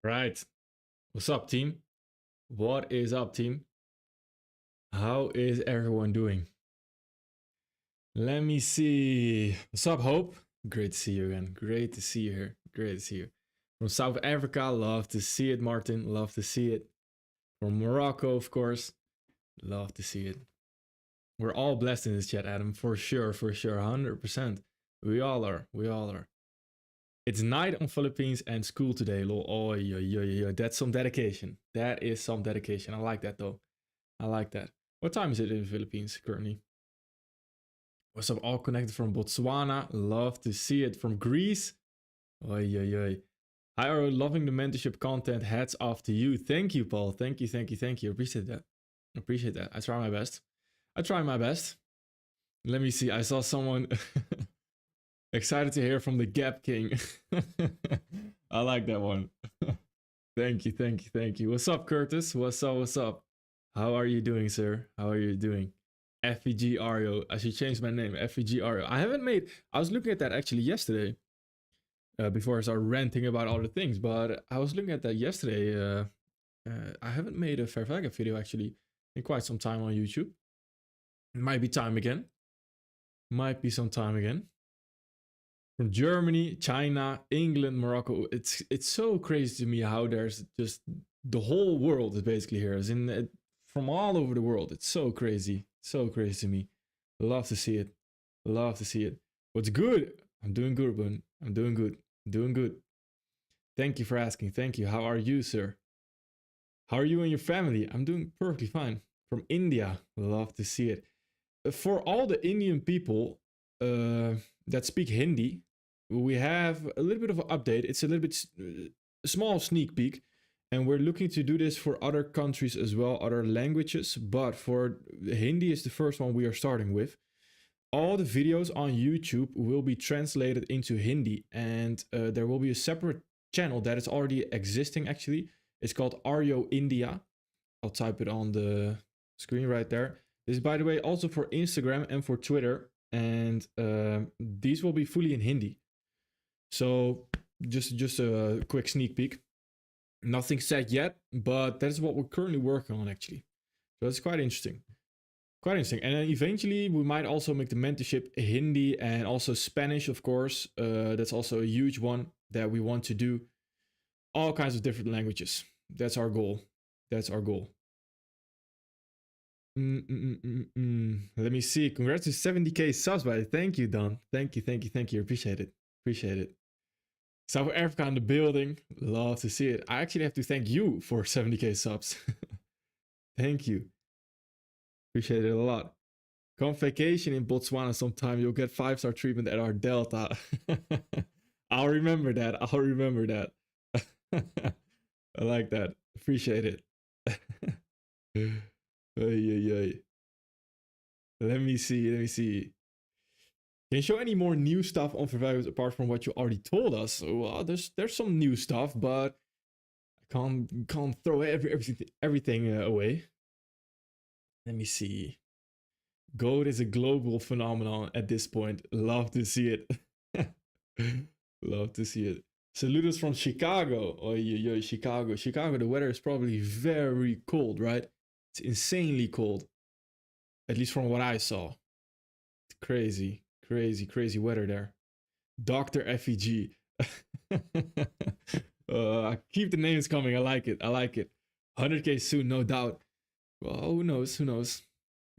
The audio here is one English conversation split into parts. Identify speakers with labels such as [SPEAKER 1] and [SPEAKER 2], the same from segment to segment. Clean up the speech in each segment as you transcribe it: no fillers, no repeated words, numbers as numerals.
[SPEAKER 1] Right. What's up, team? What is up, team? How is everyone doing? Let me see. What's up, Hope? Great to see you again. Great to see you here. Great to see you. From South Africa, love to see it, Martin. Love to see it. From Morocco, of course. Love to see it. We're all blessed in this chat, Adam. For sure, 100%. We all are. We all are. It's night on Philippines and school today, lol. Oh, yeah. That's some dedication. That is some dedication. I like that, though. I like that. What time is it in the Philippines currently? What's up, all connected from Botswana? Love to see it. From Greece? Oi. Hi, are loving the mentorship content. Hats off to you. Thank you, Paul. Thank you. Appreciate that. I try my best. Let me see. I saw someone excited to hear from the Gap King. I like that one. Thank you. What's up, Curtis? What's up? How are you doing, sir? How are you doing? FEG Ario. I should change my name. FEG Ario. I was looking at that actually yesterday. Before I started ranting about all the things. But I was looking at that yesterday. I haven't made a Fair Value video actually in quite some time on YouTube. It might be time again. Might be some time again. From Germany, China, England, Morocco. It's so crazy to me how there's just the whole world is basically here. As in from all over the world. It's so crazy. So crazy to me. Love to see it. What's good? I'm doing good, Boone. I'm doing good. Thank you for asking. Thank you. How are you, sir? How are you and your family? I'm doing perfectly fine. From India. Love to see it. For all the Indian people that speak Hindi, we have a little bit of an update. It's a little bit small sneak peek. And we're looking to do this for other countries as well, other languages. But for Hindi is the first one we are starting with. All the videos on YouTube will be translated into Hindi. And there will be a separate channel that is already existing actually. It's called Aryo India. I'll type it on the screen right there. This is, by the way, also for Instagram and for Twitter. And these will be fully in Hindi. So just a quick sneak peek. Nothing set yet, but that is what we're currently working on actually. So it's quite interesting. And then eventually we might also make the mentorship Hindi and also Spanish, of course. That's also a huge one that we want to do. All kinds of different languages. That's our goal. Let me see. Congrats to 70k subs, buddy. Thank you, Don. Thank you. Appreciate it. South Africa in the building. Love to see it. I actually have to thank you for 70k subs. Thank you. Appreciate it a lot. Come vacation in Botswana sometime. You'll get 5-star treatment at our Delta. I'll remember that. I like that. Appreciate it. Let me see. Can you show any more new stuff on Fair Values apart from what you already told us? Well, there's some new stuff, but I can't throw everything away. Let me see. Gold is a global phenomenon at this point. Love to see it. Saludos from Chicago. Oh, Chicago. Chicago, the weather is probably very cold, right? It's insanely cold. At least from what I saw. It's crazy weather there. Dr. FEG. Keep the names coming. I like it. 100k soon, no doubt. Well, who knows?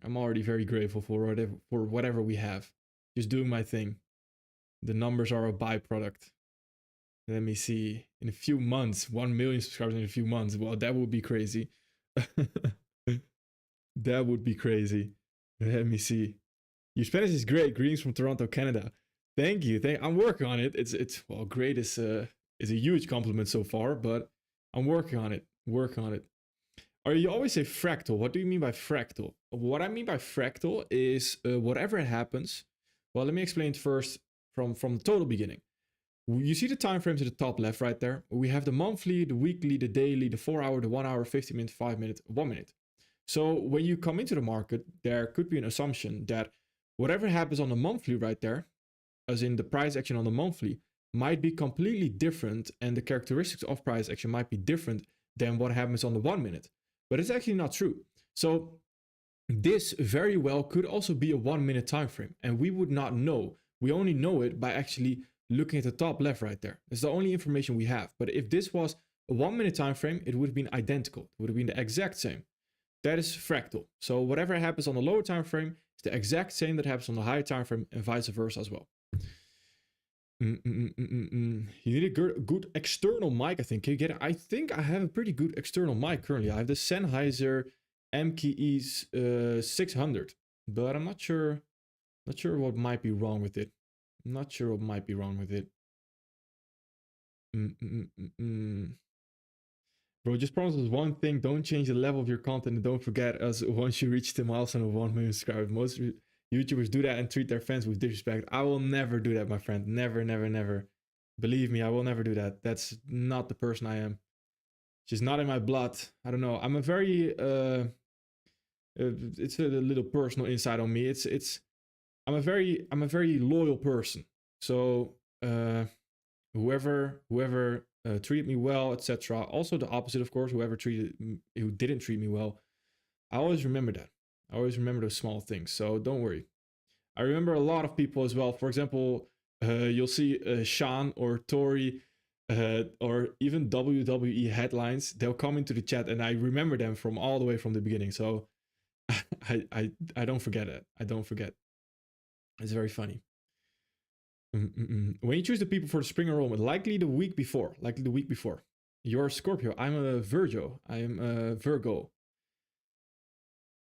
[SPEAKER 1] I'm already very grateful for whatever we have. Just doing my thing. The numbers are a byproduct. Let me see. In a few months, 1 million subscribers in a few months. Well, that would be crazy. That would be crazy. Let me see. Your Spanish is great. Greetings from Toronto, Canada. Thank you. I'm working on it. It's well, great is a huge compliment so far, but I'm working on it. Or you always say fractal. What do you mean by fractal? What I mean by fractal is whatever happens. Well, let me explain it first from the total beginning. You see the time frames at the top left right there. We have the monthly, the weekly, the daily, the 4 hour, the 1 hour, 50 minute, 5 minute, 1 minute. So when you come into the market, there could be an assumption that whatever happens on the monthly right there, as in the price action on the monthly, might be completely different, and the characteristics of price action might be different than what happens on the 1 minute. But it's actually not true. So this very well could also be a 1 minute time frame, and we would not know. We only know it by actually looking at the top left right there. It's the only information we have. But if this was a 1 minute time frame, it would have been identical. It would have been the exact same. That is fractal. So whatever happens on the lower time frame is the exact same that happens on the higher time frame, and vice versa as well. You need a good external mic, I think. Can you get it? I think I have a pretty good external mic currently. I have the Sennheiser MKE 600, but I'm not sure what might be wrong with it. I'm not sure what might be wrong with it. Bro, just promise us one thing. Don't change the level of your content, and don't forget us once you reach the milestone of 1 million subscribers. Most YouTubers do that and treat their fans with disrespect. I will never do that, my friend. Never, never, never. Believe me, I will never do that. That's not the person I am. It's just not in my blood. I don't know. I'm a very it's a little personal insight on me. I'm a very loyal person. So whoever treated me well, etc. Also the opposite, of course. Who didn't treat me well, I always remember that. I always remember those small things. So don't worry. I remember a lot of people as well. For example, you'll see Sean or Tori or even WWE headlines. They'll come into the chat, and I remember them from all the way from the beginning. So I don't forget it. I don't forget. It's very funny. When you choose the people for the spring enrollment, likely the week before. You're a Scorpio. I'm a Virgo. I am a Virgo.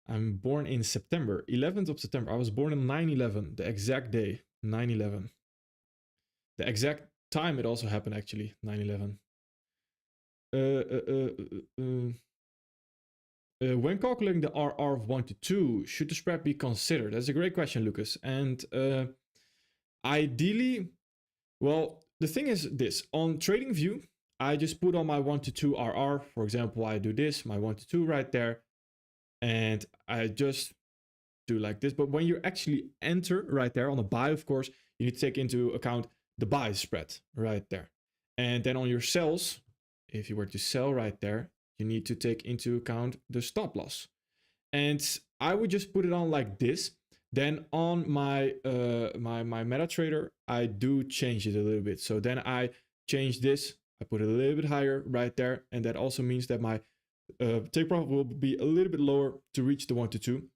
[SPEAKER 1] I'm born in September, 11th of September. I was born on 9/11, the exact day, 9/11. The exact time it also happened, actually, 9/11. When calculating the RR of 1 to 2, should the spread be considered? That's a great question, Lucas. And ideally, well, the thing is this. On TradingView, I just put on my 1 to 2 RR. For example, I do this, my 1 to 2 right there. And I just do like this. But when you actually enter right there on the buy, of course, you need to take into account the buy spread right there. And then on your sells, if you were to sell right there, you need to take into account the stop loss. And I would just put it on like this. Then on my my MetaTrader, I do change it a little bit. So then I change this. I put it a little bit higher right there. And that also means that my take profit will be a little bit lower to reach the 1 to 2.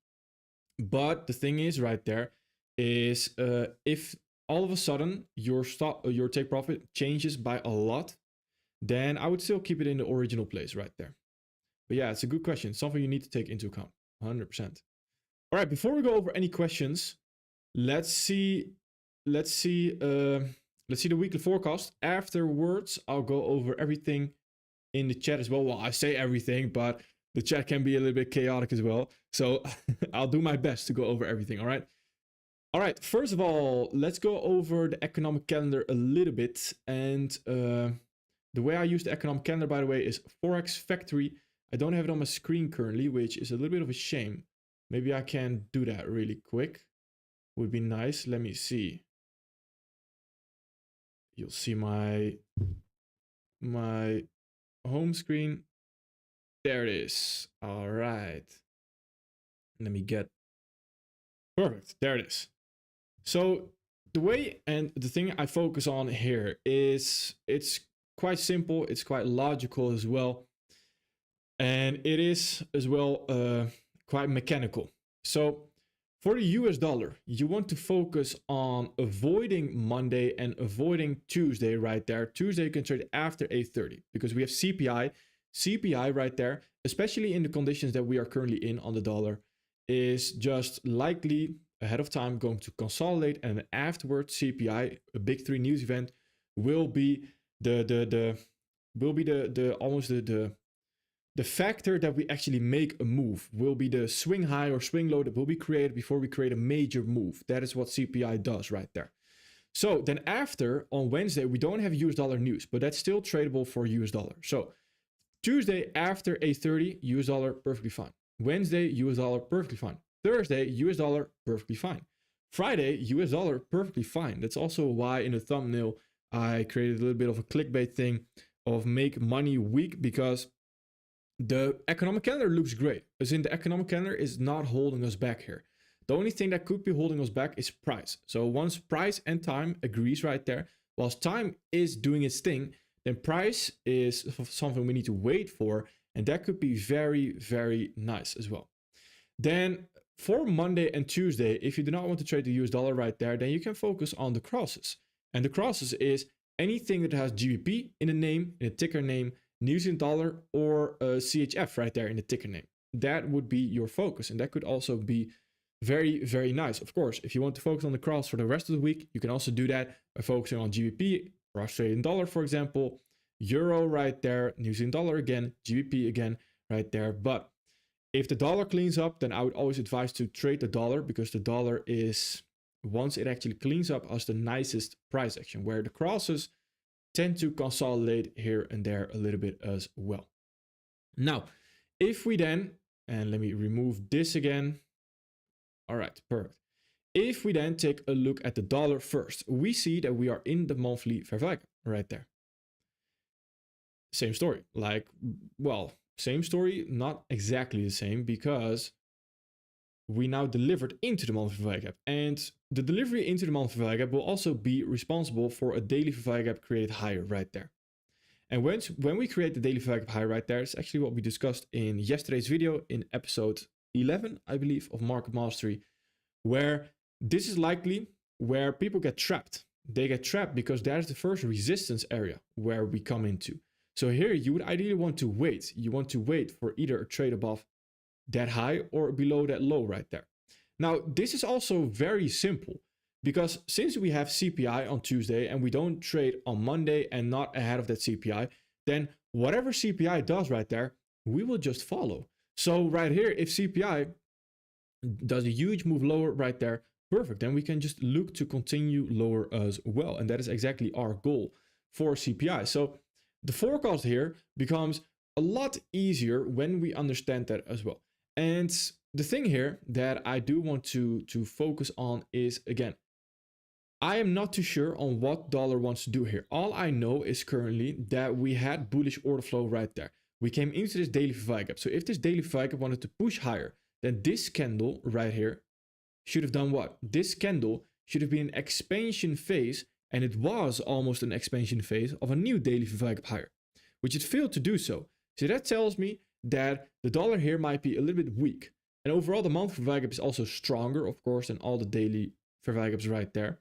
[SPEAKER 1] But the thing is right there is if all of a sudden your take profit changes by a lot, then I would still keep it in the original place right there. But yeah, it's a good question. Something you need to take into account, 100%. All right, before we go over any questions, let's see the weekly forecast. Afterwards, I'll go over everything in the chat as well. Well, I say everything, but the chat can be a little bit chaotic as well. So I'll do my best to go over everything, all right? All right, first of all, let's go over the economic calendar a little bit. And the way I use the economic calendar, by the way, is Forex Factory. I don't have it on my screen currently, which is a little bit of a shame. Maybe I can do that really quick. Would be nice. Let me see. You'll see my home screen. There it is. All right. Let me get perfect. There it is. So the way and the thing I focus on here is it's quite simple. It's quite logical as well. And it is as well quite mechanical. So for the US dollar, you want to focus on avoiding Monday and avoiding Tuesday right there. Tuesday you can trade after 8:30 because we have CPI. CPI right there, especially in the conditions that we are currently in on the dollar, is just likely ahead of time going to consolidate, and then afterwards CPI, a big 3 news event, will be the factor that we actually make a move, will be the swing high or swing low that will be created before we create a major move. That is what CPI does right there. So then after, on Wednesday, we don't have US dollar news, but that's still tradable for US dollar. So Tuesday after 8:30, US dollar, perfectly fine. Wednesday, US dollar, perfectly fine. Thursday, US dollar, perfectly fine. Friday, US dollar, perfectly fine. That's also why in the thumbnail I created a little bit of a clickbait thing of make money week because the economic calendar looks great. As in the economic calendar is not holding us back here. The only thing that could be holding us back is price. So once price and time agrees right there, whilst time is doing its thing, then price is something we need to wait for. And that could be very, very nice as well. Then for Monday and Tuesday, if you do not want to trade the US dollar right there, then you can focus on the crosses. And the crosses is anything that has GBP in the name, in the ticker name, New Zealand dollar, or CHF right there in the ticker name. That would be your focus. And that could also be very, very nice. Of course, if you want to focus on the cross for the rest of the week, you can also do that by focusing on GBP or Australian dollar, for example, Euro right there, New Zealand dollar again, GBP again right there. But if the dollar cleans up, then I would always advise to trade the dollar because the dollar is, once it actually cleans up, as the nicest price action, where the crosses tend to consolidate here and there a little bit as well. Now, if we then, and let me remove this again. All right, perfect. If we then take a look at the dollar first, we see that we are in the monthly fair value right there. Same story, like, well, same story, not exactly the same, because we now delivered into the monthly fair value gap. And the delivery into the monthly fair value gap will also be responsible for a daily fair value gap created higher right there. And when we create the daily fair value gap higher right there, it's actually what we discussed in yesterday's video in episode 11, I believe, of Market Mastery, where this is likely where people get trapped. They get trapped because that is the first resistance area where we come into. So here you would ideally want to wait. You want to wait for either a trade above that high or below that low right there. Now, this is also very simple because since we have CPI on Tuesday and we don't trade on Monday and not ahead of that CPI, then whatever CPI does right there, we will just follow. So right here, if CPI does a huge move lower right there, perfect. Then we can just look to continue lower as well. And that is exactly our goal for CPI. So the forecast here becomes a lot easier when we understand that as well. And the thing here that I do want to focus on is, again, I am not too sure on what dollar wants to do here. All I know is currently that we had bullish order flow right there. We came into this daily fair value gap. So if this daily fair value gap wanted to push higher, then this candle right here should have done what? This candle should have been an expansion phase, and it was almost an expansion phase of a new daily fair value gap higher, which it failed to do so. So that tells me that the dollar here might be a little bit weak. And overall, the monthly fair value gap is also stronger, of course, than all the daily fair value gaps right there.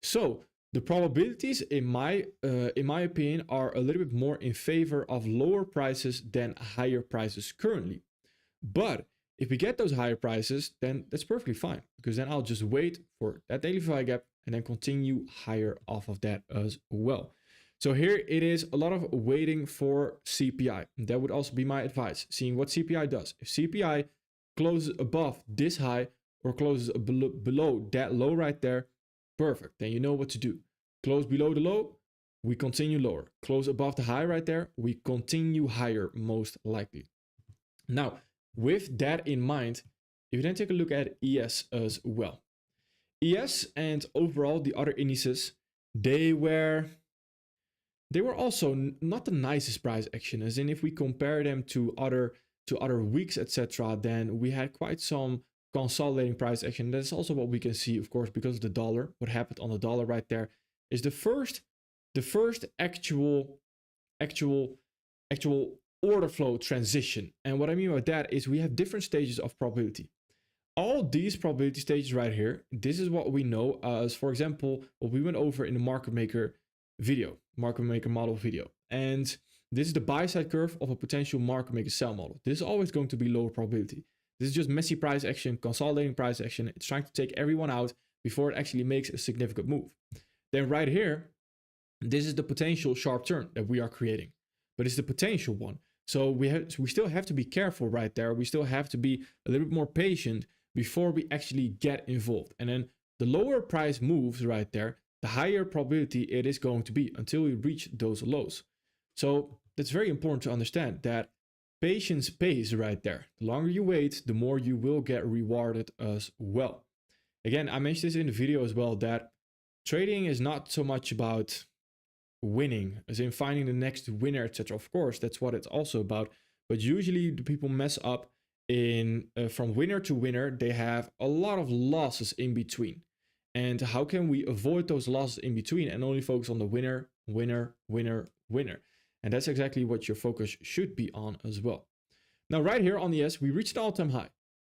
[SPEAKER 1] So the probabilities, in my opinion, are a little bit more in favor of lower prices than higher prices currently. But if we get those higher prices, then that's perfectly fine, because then I'll just wait for that daily fair value gap and then continue higher off of that as well. So here it is a lot of waiting for CPI. And that would also be my advice, seeing what CPI does. If CPI closes above this high or closes below that low right there, perfect. Then you know what to do. Close below the low, we continue lower. Close above the high right there, we continue higher most likely. Now, with that in mind, if you then take a look at ES as well. ES and overall the other indices, they were also not the nicest price action, as in if we compare them to other weeks, etc., then we had quite some consolidating price action. That's also what we can see, of course, because of the dollar. What happened on the dollar right there is the first actual order flow transition. And what I mean by that is we have different stages of probability. All these probability stages right here, this is what we know as, for example, what we went over in the market maker model video. And this is the buy side curve of a potential market maker sell model. This is always going to be lower probability. This is just messy price action, consolidating price action. It's trying to take everyone out before it actually makes a significant move. Then right here, this is the potential sharp turn that we are creating, but it's the potential one. So we still have to be careful right there. We still have to be a little bit more patient before we actually get involved. And then the lower price moves right there, the higher probability it is going to be until we reach those lows. So that's very important to understand that patience pays right there. The longer you wait, the more you will get rewarded as well. Again, I mentioned this in the video as well, that trading is not so much about winning, as in finding the next winner, etc. Of course, that's what it's also about. But usually the people mess up in from winner to winner. They have a lot of losses in between. And how can we avoid those losses in between and only focus on the winner, winner, winner, winner? And that's exactly what your focus should be on as well. Now, right here on the ES, we reached the all-time high.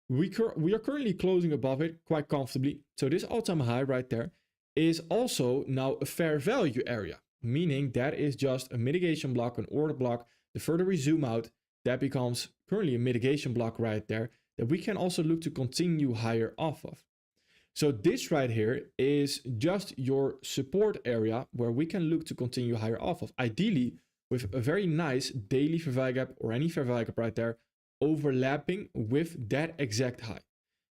[SPEAKER 1] We are currently closing above it quite comfortably. So this all-time high right there is also now a fair value area, meaning that is just a mitigation block, an order block. The further we zoom out, that becomes currently a mitigation block right there that we can also look to continue higher off of. So this right here is just your support area where we can look to continue higher off of. Ideally, with a very nice daily fair value gap or any fair value gap right there, overlapping with that exact high.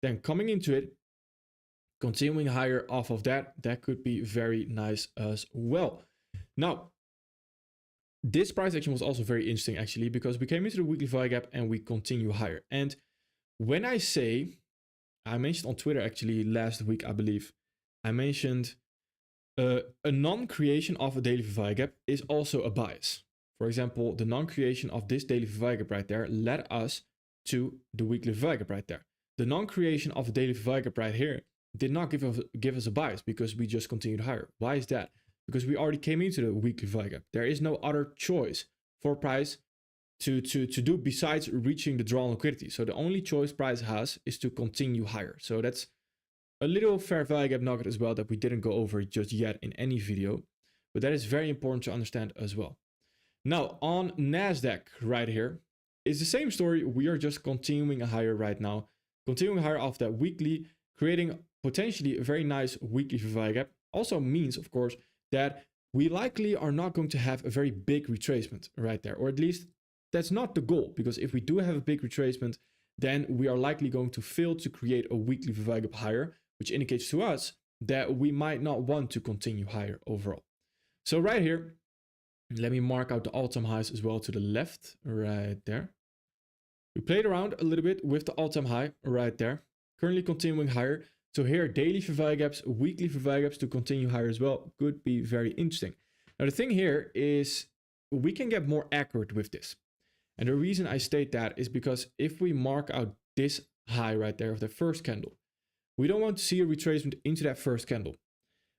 [SPEAKER 1] Then coming into it, continuing higher off of that, that could be very nice as well. Now, this price action was also very interesting actually, because we came into the weekly value gap and we continue higher. And when I say, I mentioned on Twitter actually last week, I believe, I mentioned a non-creation of a daily value gap is also a bias. For example, the non-creation of this daily value gap right there led us to the weekly value gap right there. The non-creation of a daily value gap right here did not give us a bias because we just continued higher. Why is that? Because we already came into the weekly value gap. There is no other choice for price to do besides reaching the draw on liquidity. So the only choice price has is to continue higher. So that's a little fair value gap nugget as well that we didn't go over just yet in any video, but that is very important to understand as well. Now on Nasdaq right here is the same story. We are just continuing higher right now, continuing higher off that weekly, creating potentially a very nice weekly value gap. Also means, of course, that we likely are not going to have a very big retracement right there, or at least that's not the goal, because if we do have a big retracement, then we are likely going to fail to create a weekly value gap higher, which indicates to us that we might not want to continue higher overall. So right here, let me mark out the all-time highs as well to the left right there. We played around a little bit with the all-time high right there, currently continuing higher. So here, daily fair value gaps, weekly fair value gaps to continue higher as well could be very interesting. Now the thing here is we can get more accurate with this. And the reason I state that is because if we mark out this high right there of the first candle, we don't want to see a retracement into that first candle.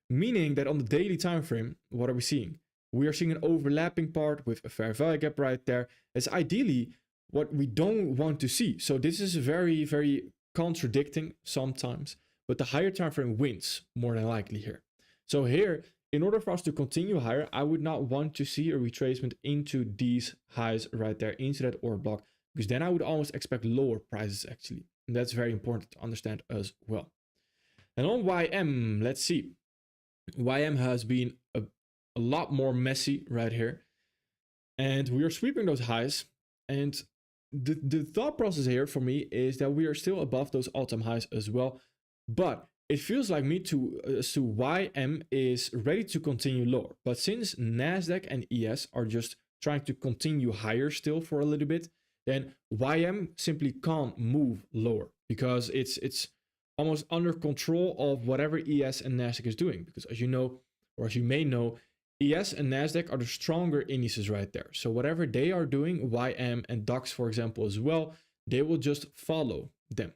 [SPEAKER 1] Meaning that on the daily time frame, what are we seeing? We are seeing an overlapping part with a fair value gap right there. That's ideally what we don't want to see. So this is very, very contradicting sometimes, but the higher time frame wins more than likely here. So here, in order for us to continue higher, I would not want to see a retracement into these highs right there, into that order block, because then I would almost expect lower prices actually. And that's very important to understand as well. And on YM, let's see. YM has been a lot more messy right here. And we are sweeping those highs. And the thought process here for me is that we are still above those all-time highs as well. But it feels like me to YM is ready to continue lower. But since Nasdaq and ES are just trying to continue higher still for a little bit, then YM simply can't move lower because it's almost under control of whatever ES and Nasdaq is doing. Because as you know, or as you may know, ES and Nasdaq are the stronger indices right there. So whatever they are doing, YM and DAX, for example, as well, they will just follow them.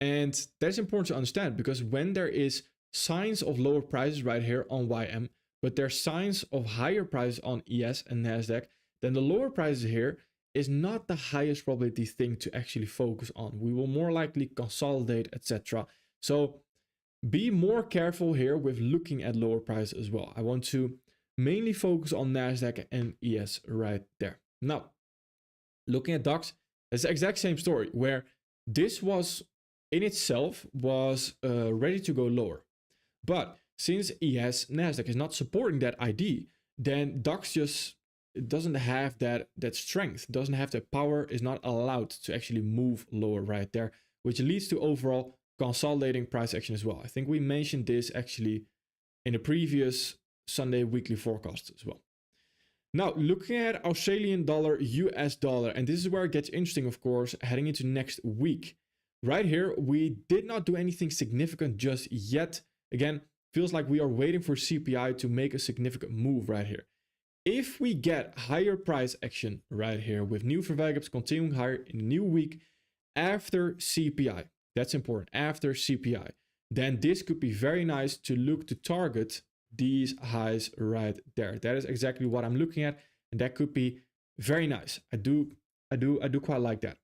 [SPEAKER 1] And that's important to understand because when there is signs of lower prices right here on YM, but there's signs of higher prices on ES and Nasdaq, then the lower prices here is not the highest probability thing to actually focus on. We will more likely consolidate, etc. So be more careful here with looking at lower prices as well. I want to mainly focus on Nasdaq and ES right there. Now, looking at DAX, it's the exact same story where this was in itself was ready to go lower. But since ES, Nasdaq is not supporting that ID, then DAX just doesn't have that strength, doesn't have that power, is not allowed to actually move lower right there, which leads to overall consolidating price action as well. I think we mentioned this actually in the previous Sunday weekly forecast as well. Now, looking at Australian dollar, US dollar, and this is where it gets interesting, of course, heading into next week. Right here, we did not do anything significant just yet. Again, feels like we are waiting for CPI to make a significant move right here. if we get higher price action right here with new fair value gaps continuing higher in the new week after CPI, that's important, after CPI, then this could be very nice to look to target these highs right there. That is exactly what I'm looking at, and that could be very nice. I do quite like that.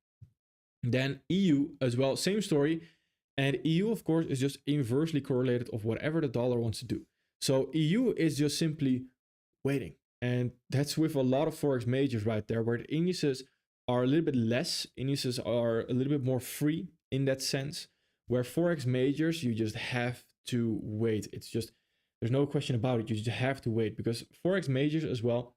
[SPEAKER 1] Then EU as well, same story. And EU, of course, is just inversely correlated of whatever the dollar wants to do. So EU is just simply waiting. And that's with a lot of Forex majors right there, where the indices are a little bit less. Indices are a little bit more free in that sense, where Forex majors, you just have to wait. It's just, there's no question about it. You just have to wait, because Forex majors as well,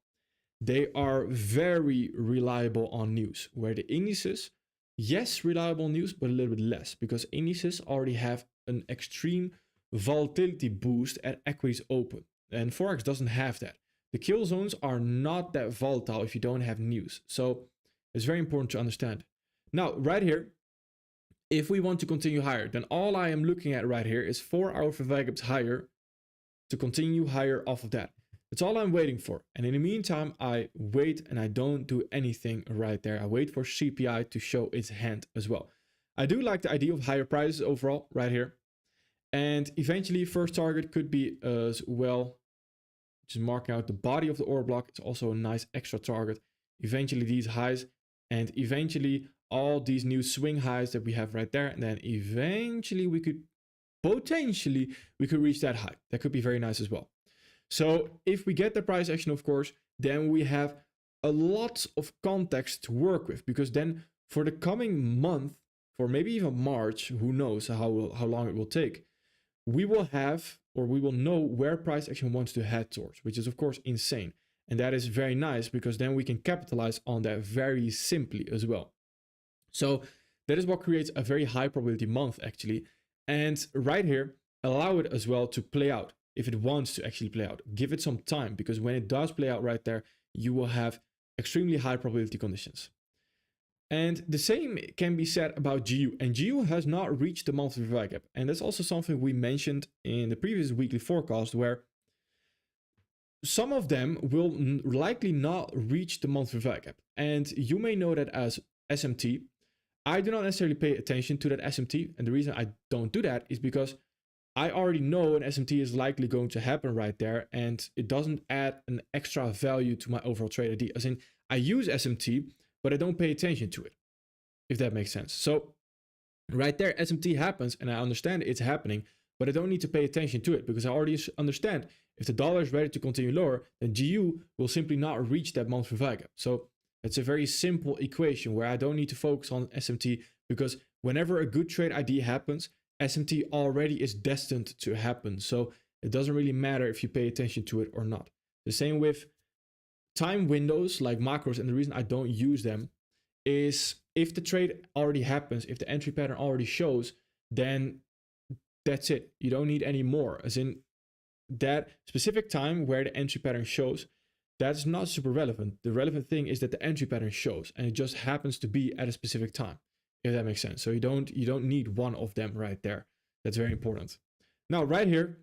[SPEAKER 1] they are very reliable on news, where the indices, yes, reliable news, but a little bit less, because indices already have an extreme volatility boost at equities open, and Forex doesn't have that. The kill zones are not that volatile if you don't have news. So it's very important to understand. Now, right here, if we want to continue higher, then all I am looking at right here is 4-hour fair value gaps higher to continue higher off of that. That's all I'm waiting for. And in the meantime, I wait and I don't do anything right there. I wait for CPI to show its hand as well. I do like the idea of higher prices overall right here. And eventually, first target could be as well, just marking out the body of the order block. It's also a nice extra target. Eventually these highs, and eventually all these new swing highs that we have right there. And then eventually we could potentially, reach that high. That could be very nice as well. So if we get the price action, of course, then we have a lot of context to work with, because then for the coming month, for maybe even March, who knows how long it will take, we will have, or we will know where price action wants to head towards, which is of course insane. And that is very nice, because then we can capitalize on that very simply as well. So that is what creates a very high probability month actually. And right here, allow it as well to play out if it wants to actually play out. Give it some time, because when it does play out right there, you will have extremely high probability conditions. And the same can be said about GU, and GU has not reached the monthly fair value gap. And that's also something we mentioned in the previous weekly forecast, where some of them will likely not reach the monthly fair value gap. And you may know that as SMT. I do not necessarily pay attention to that SMT. And the reason I don't do that is because I already know an SMT is likely going to happen right there, and it doesn't add an extra value to my overall trade ID. As in, I use SMT, but I don't pay attention to it, if that makes sense. So right there, SMT happens, and I understand it's happening, but I don't need to pay attention to it, because I already understand if the dollar is ready to continue lower, then GU will simply not reach that monthly fair value gap. So it's a very simple equation where I don't need to focus on SMT, because whenever a good trade ID happens, SMT already is destined to happen. So it doesn't really matter if you pay attention to it or not. The same with time windows like macros, and the reason I don't use them is if the trade already happens, if the entry pattern already shows, then that's it. You don't need any more. As in, that specific time where the entry pattern shows, that's not super relevant. The relevant thing is that the entry pattern shows, and it just happens to be at a specific time, if that makes sense. So you don't need one of them right there. That's very important. Now, right here,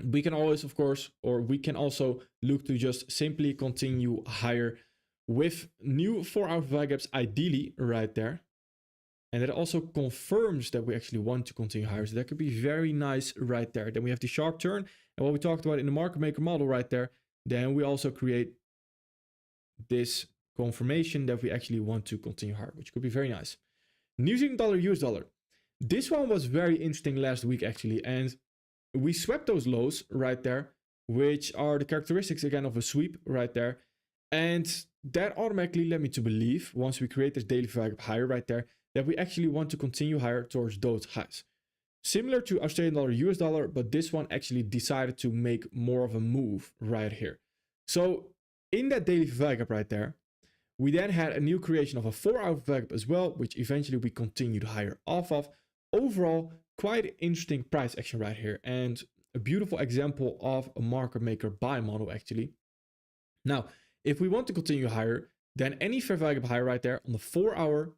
[SPEAKER 1] we can always, of course, or we can also look to just simply continue higher with new 4-hour value gaps, ideally right there. And that also confirms that we actually want to continue higher. So that could be very nice right there. Then we have the sharp turn, and what we talked about in the market maker model right there. Then we also create this confirmation that we actually want to continue higher, which could be very nice. New Zealand dollar, US dollar. This one was very interesting last week actually, and we swept those lows right there, which are the characteristics again of a sweep right there. And that automatically led me to believe, once we create this daily value gap higher right there, that we actually want to continue higher towards those highs. Similar to Australian dollar, US dollar, but this one actually decided to make more of a move right here. So in that daily value gap right there, we then had a new creation of a 4-hour value gap as well, which eventually we continued higher off of. Overall, quite interesting price action right here, and a beautiful example of a market maker buy model actually. Now, if we want to continue higher, then any fair value gap higher right there on the 4-hour,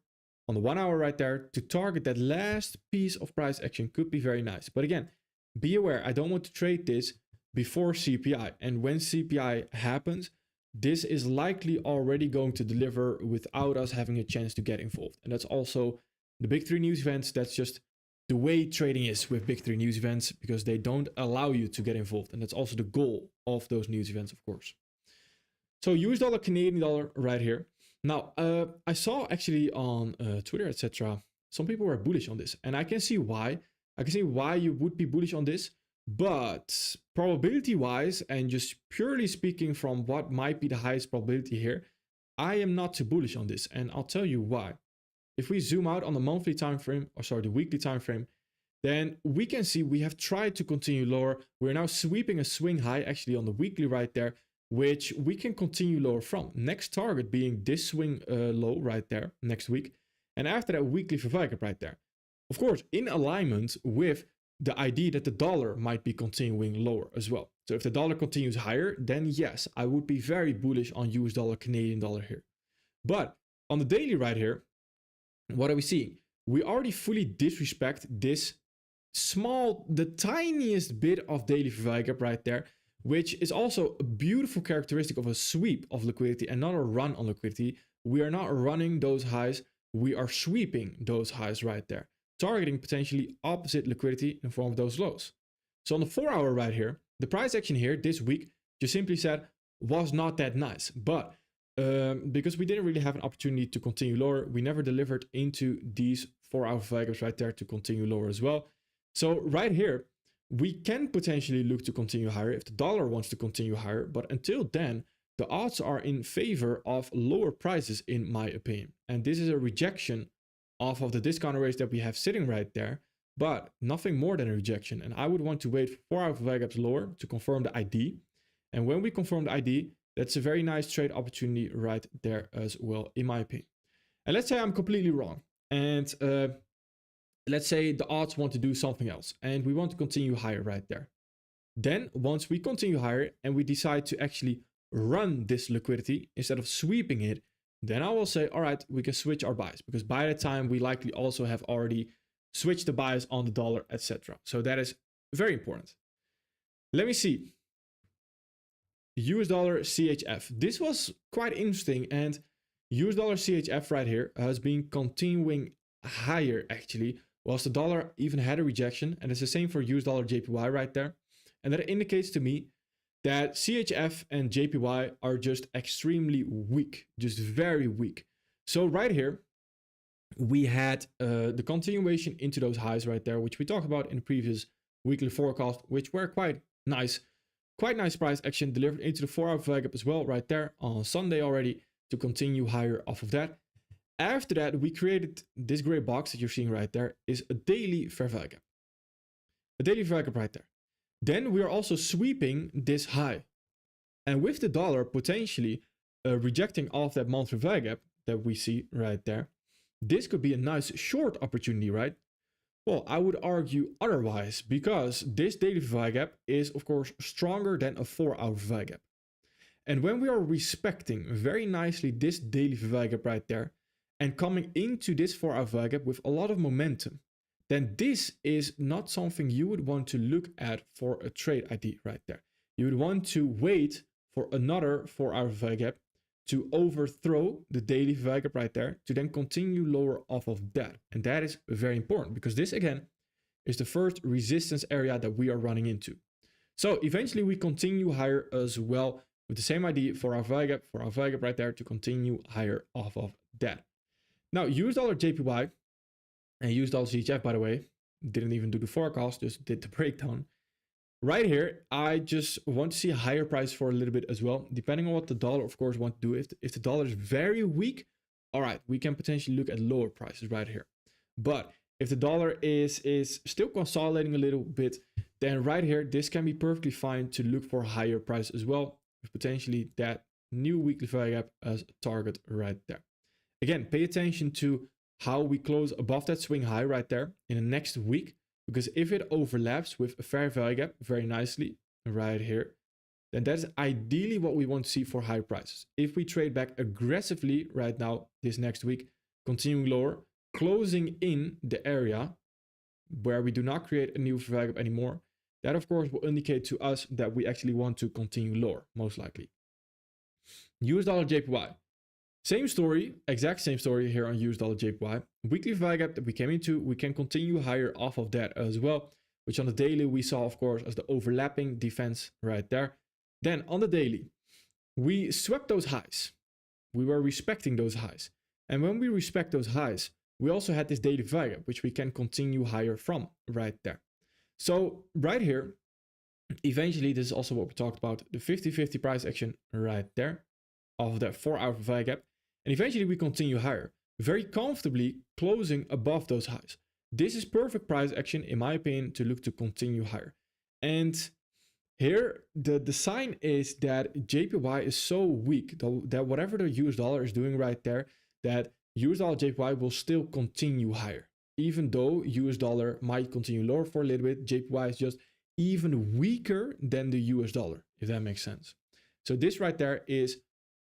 [SPEAKER 1] on the 1 hour right there, to target that last piece of price action could be very nice. But again, be aware, I don't want to trade this before CPI. And when CPI happens, this is likely already going to deliver without us having a chance to get involved. And that's also the big three news events. That's just the way trading is with big three news events, because they don't allow you to get involved. And that's also the goal of those news events, of course. So US dollar, Canadian dollar right here. Now, I saw actually on Twitter, etc., some people were bullish on this, and I can see why. I can see why you would be bullish on this, but probability-wise, and just purely speaking from what might be the highest probability here, I am not too bullish on this, and I'll tell you why. If we zoom out on the monthly time frame, or sorry, the weekly time frame, then we can see we have tried to continue lower. We're now sweeping a swing high actually on the weekly right there, which we can continue lower from. Next target being this swing low right there next week. And after that, weekly Verweil gap right there. Of course, in alignment with the idea that the dollar might be continuing lower as well. So if the dollar continues higher, then yes, I would be very bullish on US dollar, Canadian dollar here. But on the daily right here, what are we seeing? We already fully disrespect this small, the tiniest bit of daily Verweil gap right there, which is also a beautiful characteristic of a sweep of liquidity and not a run on liquidity. We are not running those highs. We are sweeping those highs right there, targeting potentially opposite liquidity in the form of those lows. So on the 4 hour right here, the price action here this week, just simply said, was not that nice. But because we didn't really have an opportunity to continue lower, we never delivered into these 4 hour Verweil gaps right there to continue lower as well. So right here, we can potentially look to continue higher if the dollar wants to continue higher. But until then, the odds are in favor of lower prices, in my opinion. And this is a rejection off of the discount rates that we have sitting right there, but nothing more than a rejection. And I would want to wait for 4 hour Verweil gaps lower to confirm the ID. And when we confirm the ID, that's a very nice trade opportunity right there as well, in my opinion. And let's say I'm completely wrong. And let's say the odds want to do something else and we want to continue higher right there. Then once we continue higher and we decide to actually run this liquidity instead of sweeping it, then I will say, all right, we can switch our buys, because by the time we likely also have already switched the buys on the dollar, etc. So that is very important. Let me see. US dollar CHF. This was quite interesting, and US dollar CHF right here has been continuing higher actually, whilst the dollar even had a rejection, and it's the same for US dollar JPY right there. And that indicates to me that CHF and JPY are just extremely weak, just very weak. So right here, we had the continuation into those highs right there, which we talked about in the previous weekly forecast, which were quite nice price action delivered into the 4 hour Verweil gap as well right there on Sunday already to continue higher off of that. After that, we created this gray box that you're seeing right there is a daily Verweil gap. A daily Verweil gap right there. Then we are also sweeping this high. And with the dollar potentially rejecting off that monthly Verweil gap that we see right there, this could be a nice short opportunity, right? Well, I would argue otherwise, because this daily Verweil gap is of course stronger than a 4 hour Verweil gap. And when we are respecting very nicely this daily Verweil gap right there and coming into this 4 hour Verweil gap with a lot of momentum, then this is not something you would want to look at for a trade ID right there. You would want to wait for another 4 hour Verweil gap to overthrow the daily Verweil gap right there to then continue lower off of that. And that is very important, because this again is the first resistance area that we are running into. So eventually we continue higher as well with the same idea for our Verweil gap right there to continue higher off of that. Now US dollar JPY and US dollar CHF, by the way, didn't even do the forecast, just did the breakdown. Right here, I just want to see a higher price for a little bit as well, depending on what the dollar, of course, want to do. If the dollar is very weak, all right, we can potentially look at lower prices right here. But if the dollar is still consolidating a little bit, then right here, this can be perfectly fine to look for a higher price as well, with potentially that new weekly Verweil gap as a target right there. Again, pay attention to how we close above that swing high right there in the next week, because if it overlaps with a fair Verweil gap very nicely right here, then that's ideally what we want to see for high prices. If we trade back aggressively right now this next week, continuing lower, closing in the area where we do not create a new Verweil gap anymore, that of course will indicate to us that we actually want to continue lower, most likely. US dollar JPY. Same story, exact same story here on US dollar JPY. Weekly value gap that we came into, we can continue higher off of that as well, which on the daily we saw, of course, as the overlapping defense right there. Then on the daily, we swept those highs. We were respecting those highs. And when we respect those highs, we also had this daily value gap, which we can continue higher from right there. So right here, eventually, this is also what we talked about, the 50-50 price action right there of that 4-hour value gap. And eventually we continue higher, very comfortably closing above those highs. This is perfect price action, in my opinion, to look to continue higher. And here, the sign is that JPY is so weak that whatever the US dollar is doing right there, that US dollar JPY will still continue higher. Even though US dollar might continue lower for a little bit, JPY is just even weaker than the US dollar, if that makes sense. So this right there is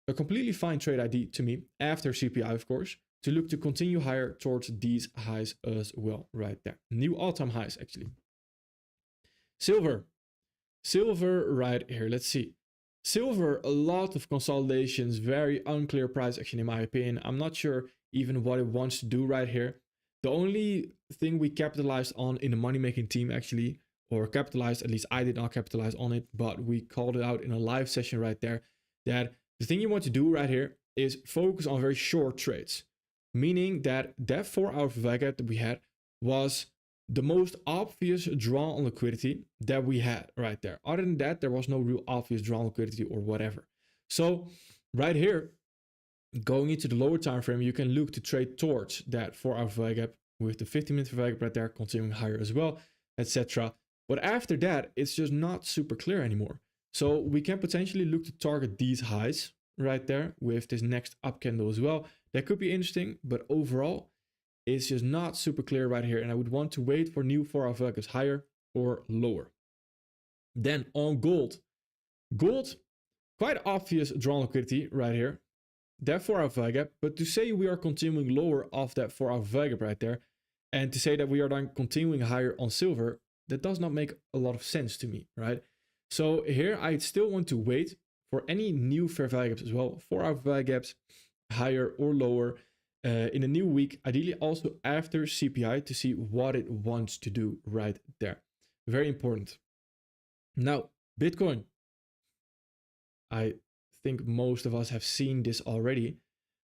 [SPEAKER 1] a completely fine trade ID to me after CPI, of course, to look to continue higher towards these highs as well right there. New all-time highs, actually. Silver right here. Let's see. Silver, a lot of consolidations, very unclear price action in my opinion. I'm not sure even what it wants to do right here. The only thing we capitalized on in the money-making team actually, or capitalized, at least I did not capitalize on it, but we called it out in a live session right there, that the thing you want to do right here is focus on very short trades, meaning that 4-hour value gap that we had was the most obvious draw on liquidity that we had right there. Other than that, there was no real obvious draw on liquidity or whatever. So right here, going into the lower time frame, you can look to trade towards that 4-hour value gap with the 15-minute value gap right there, continuing higher as well, etc. But after that, it's just not super clear anymore. So we can potentially look to target these highs right there with this next up candle as well. That could be interesting, but overall, it's just not super clear right here. And I would want to wait for new 4-hour value gaps higher or lower. Then on gold. Gold, quite obvious draw on liquidity right here. That 4-hour value gap, but to say we are continuing lower off that 4-hour value gap right there, and to say that we are then continuing higher on silver, that does not make a lot of sense to me, right? So here I still want to wait for any new fair value gaps as well, 4-hour value gaps higher or lower in a new week, ideally also after CPI, to see what it wants to do right there. Very important. Now, Bitcoin. I think most of us have seen this already,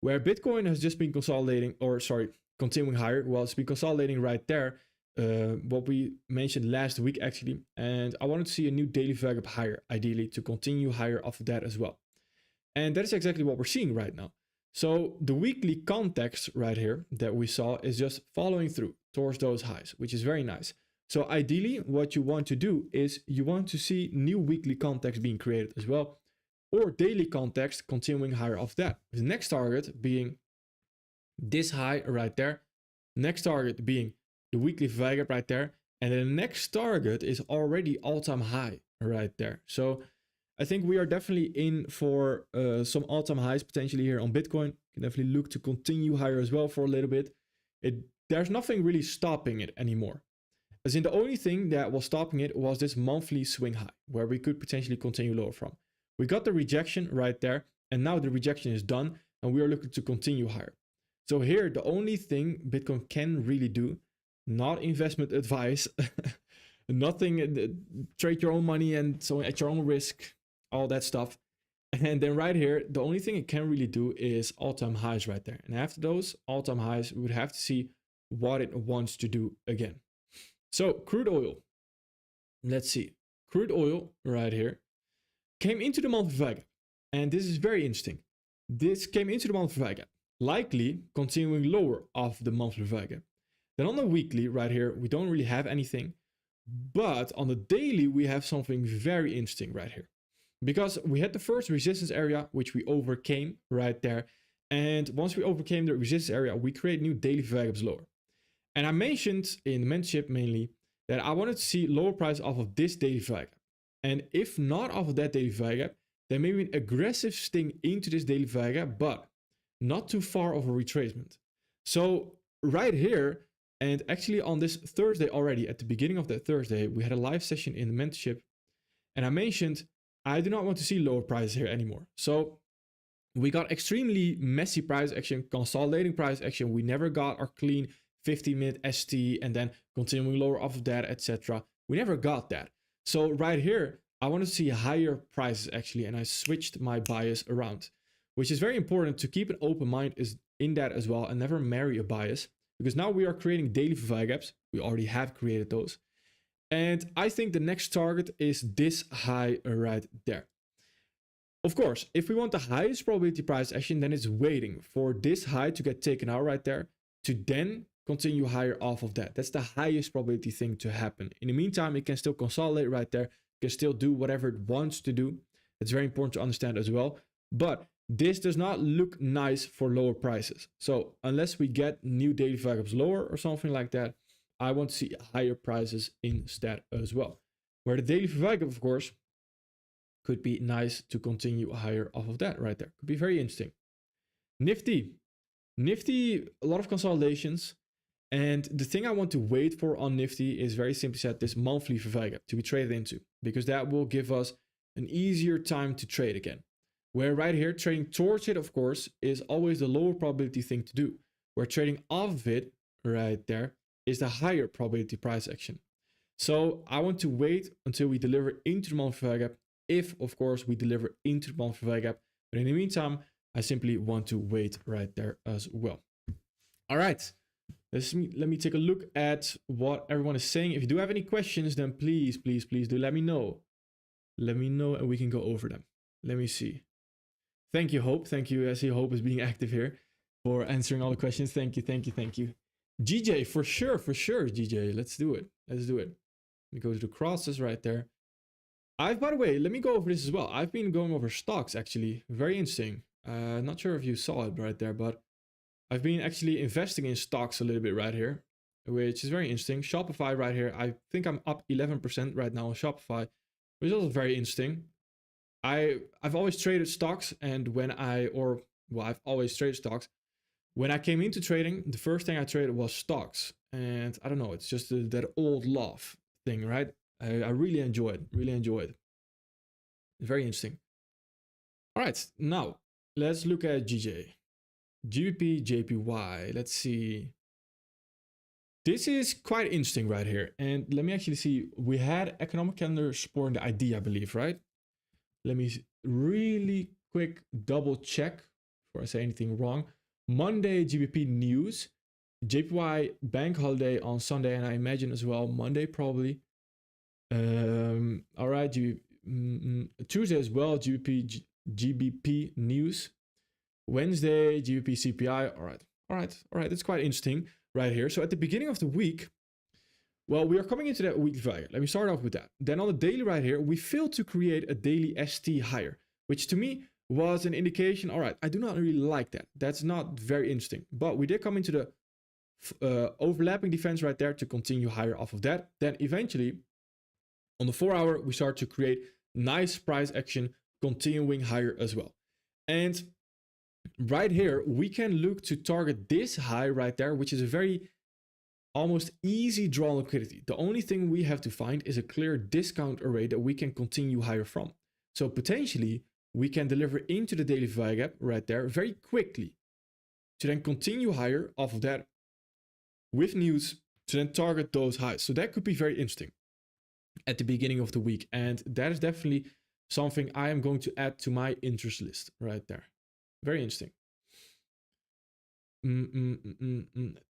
[SPEAKER 1] where Bitcoin has just been consolidating, or sorry, continuing higher. Well, it's been consolidating right there. What we mentioned last week actually, and I wanted to see a new daily value gap higher, ideally to continue higher off of that as well. And that is exactly what we're seeing right now. So the weekly context right here that we saw is just following through towards those highs, which is very nice. So ideally what you want to do is you want to see new weekly context being created as well, or daily context continuing higher off that. The next target being this high right there, next target being the weekly value gap right there, and then the next target is already all-time high right there. So I think we are definitely in for some all-time highs potentially here on Bitcoin. You can definitely look to continue higher as well for a little bit. There's nothing really stopping it anymore. As in, the only thing that was stopping it was this monthly swing high, where we could potentially continue lower from. We got the rejection right there, and now the rejection is done, and we are looking to continue higher. So here, the only thing Bitcoin can really do, not investment advice, nothing, trade your own money and so at your own risk, all that stuff. And then right here, the only thing it can really do is all-time highs right there. And after those all-time highs, we would have to see what it wants to do again. So crude oil, let's see. Crude oil right here came into the monthly value gap. And this is very interesting. This came into the monthly value gap, likely continuing lower off the monthly value gap. Then on the weekly right here, we don't really have anything. But on the daily, we have something very interesting right here. Because we had the first resistance area, which we overcame right there. And once we overcame the resistance area, we create new daily value gaps lower. And I mentioned in the mentorship mainly that I wanted to see lower price off of this daily value gap. And if not off of that daily value gap, then maybe an aggressive sting into this daily value gap, but not too far of a retracement. So right here, and actually on this Thursday already, at the beginning of that Thursday, we had a live session in the mentorship. And I mentioned, I do not want to see lower prices here anymore. So We got extremely messy price action, consolidating price action. We never got our clean 50-minute ST and then continuing lower off of that, etc. We never got that. So right here, I want to see higher prices actually, and I switched my bias around, which is very important to keep an open mind is in that as well, and never marry a bias, because now we are creating daily value gaps. We already have created those. And I think the next target is this high right there. Of course, if we want the highest probability price action, then it's waiting for this high to get taken out right there to then continue higher off of that. That's the highest probability thing to happen. In the meantime, it can still consolidate right there. It can still do whatever it wants to do. It's very important to understand as well. But this does not look nice for lower prices. So unless we get new daily value gaps lower or something like that, I want to see higher prices instead as well. Where the daily value gap, of course, could be nice to continue higher off of that right there. Could be very interesting. Nifty, a lot of consolidations. And the thing I want to wait for on Nifty is very simply said this monthly value gap to be traded into, because that will give us an easier time to trade again. Where right here, trading towards it, of course, is always the lower probability thing to do. Where trading off of it right there is the higher probability price action. So I want to wait until we deliver into the monthly value gap, if of course we deliver into the monthly value gap. But in the meantime, I simply want to wait right there as well. All right, let me take a look at what everyone is saying. If you do have any questions, then please do let me know. Let me know and we can go over them. Let me see. Thank you, Hope. Thank you. I see Hope is being active here for answering all the questions. Thank you. GJ, for sure, GJ. Let's do it. Let me go to the crosses right there. By the way, let me go over this as well. I've been going over stocks actually. Very interesting. Not sure if you saw it right there, but I've been actually investing in stocks a little bit right here, which is very interesting. Shopify right here. I think I'm up 11% right now on Shopify, which is also very interesting. I've always traded stocks, and I've always traded stocks. When I came into trading, the first thing I traded was stocks. And I don't know, it's just that old love thing, right? I really enjoy it. It's very interesting. All right, now let's look at GBP JPY. Let's see. This is quite interesting right here. And let me actually see. We had economic calendar supporting the idea, I believe, right? Let me really quick double check before I say anything wrong. Monday, GBP news. JPY bank holiday on Sunday, and I imagine as well Monday probably. All right, Tuesday as well, GBP news. Wednesday, GBP CPI. All right. It's quite interesting right here. So at the beginning of the week, well, we are coming into that weekly value. Let me start off with that. Then on the daily right here, we failed to create a daily ST higher, which to me was an indication. All right, I do not really like that. That's not very interesting. But we did come into the overlapping defense right there to continue higher off of that. Then eventually, on the 4 hour, we start to create nice price action, continuing higher as well. And right here, we can look to target this high right there, which is a very almost easy draw liquidity. The only thing we have to find is a clear discount array that we can continue higher from. So potentially, we can deliver into the daily value gap right there very quickly to then continue higher off of that with news to then target those highs. So that could be very interesting at the beginning of the week. And that is definitely something I am going to add to my interest list right there. Very interesting.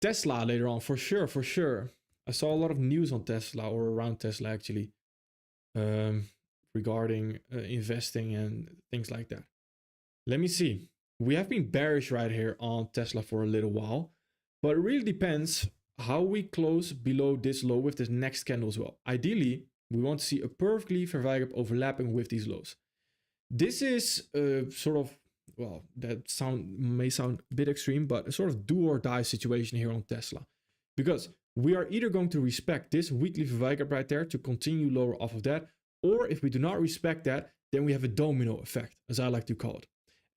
[SPEAKER 1] Tesla later on, for sure. I saw a lot of news on Tesla or around Tesla actually, regarding investing and things like that. Let me see. We have been bearish right here on Tesla for a little while, but it really depends how we close below this low with this next candle as well. Ideally, we want to see a perfectly fair value gap overlapping with these lows. This is sort of, well, that may sound a bit extreme, but a sort of do or die situation here on Tesla. Because we are either going to respect this weekly value gap right there to continue lower off of that, or if we do not respect that, then we have a domino effect, as I like to call it.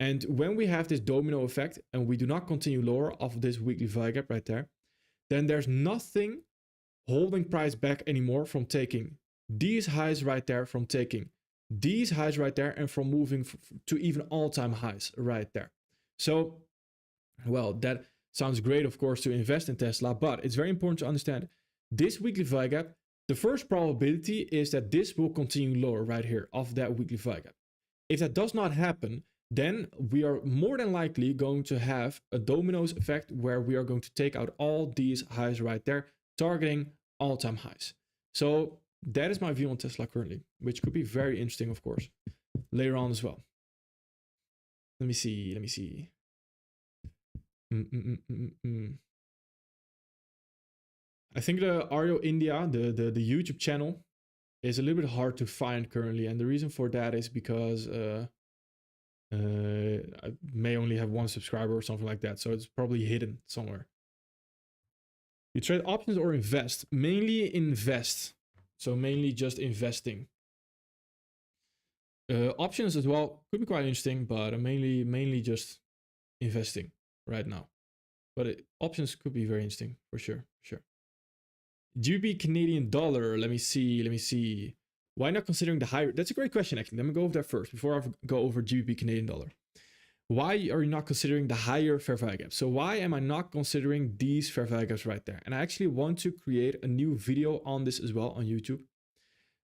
[SPEAKER 1] And when we have this domino effect and we do not continue lower off of this weekly value gap right there, then there's nothing holding price back anymore from taking these highs right there, from taking these highs right there and from moving to even all-time highs right there. So, well, that sounds great, of course, to invest in Tesla, but it's very important to understand this weekly value gap. The first probability is that this will continue lower right here of that weekly value gap. If that does not happen, then we are more than likely going to have a dominoes effect where we are going to take out all these highs right there, targeting all-time highs. So that is my view on Tesla currently, which could be very interesting, of course, later on as well. Let me see. I think the Ario India, the YouTube channel, is a little bit hard to find currently. And the reason for that is because I may only have one subscriber or something like that. So it's probably hidden somewhere. You trade options or invest? Mainly invest. So mainly just investing. Options as well could be quite interesting, but mainly just investing right now. But options could be very interesting for sure. GBP Canadian dollar. Let me see. Why not considering the higher? That's a great question, actually. Let me go over that first before I go over GBP Canadian dollar. Why are you not considering the higher fair value gaps? So why am I not considering these fair value gaps right there? And I actually want to create a new video on this as well on YouTube,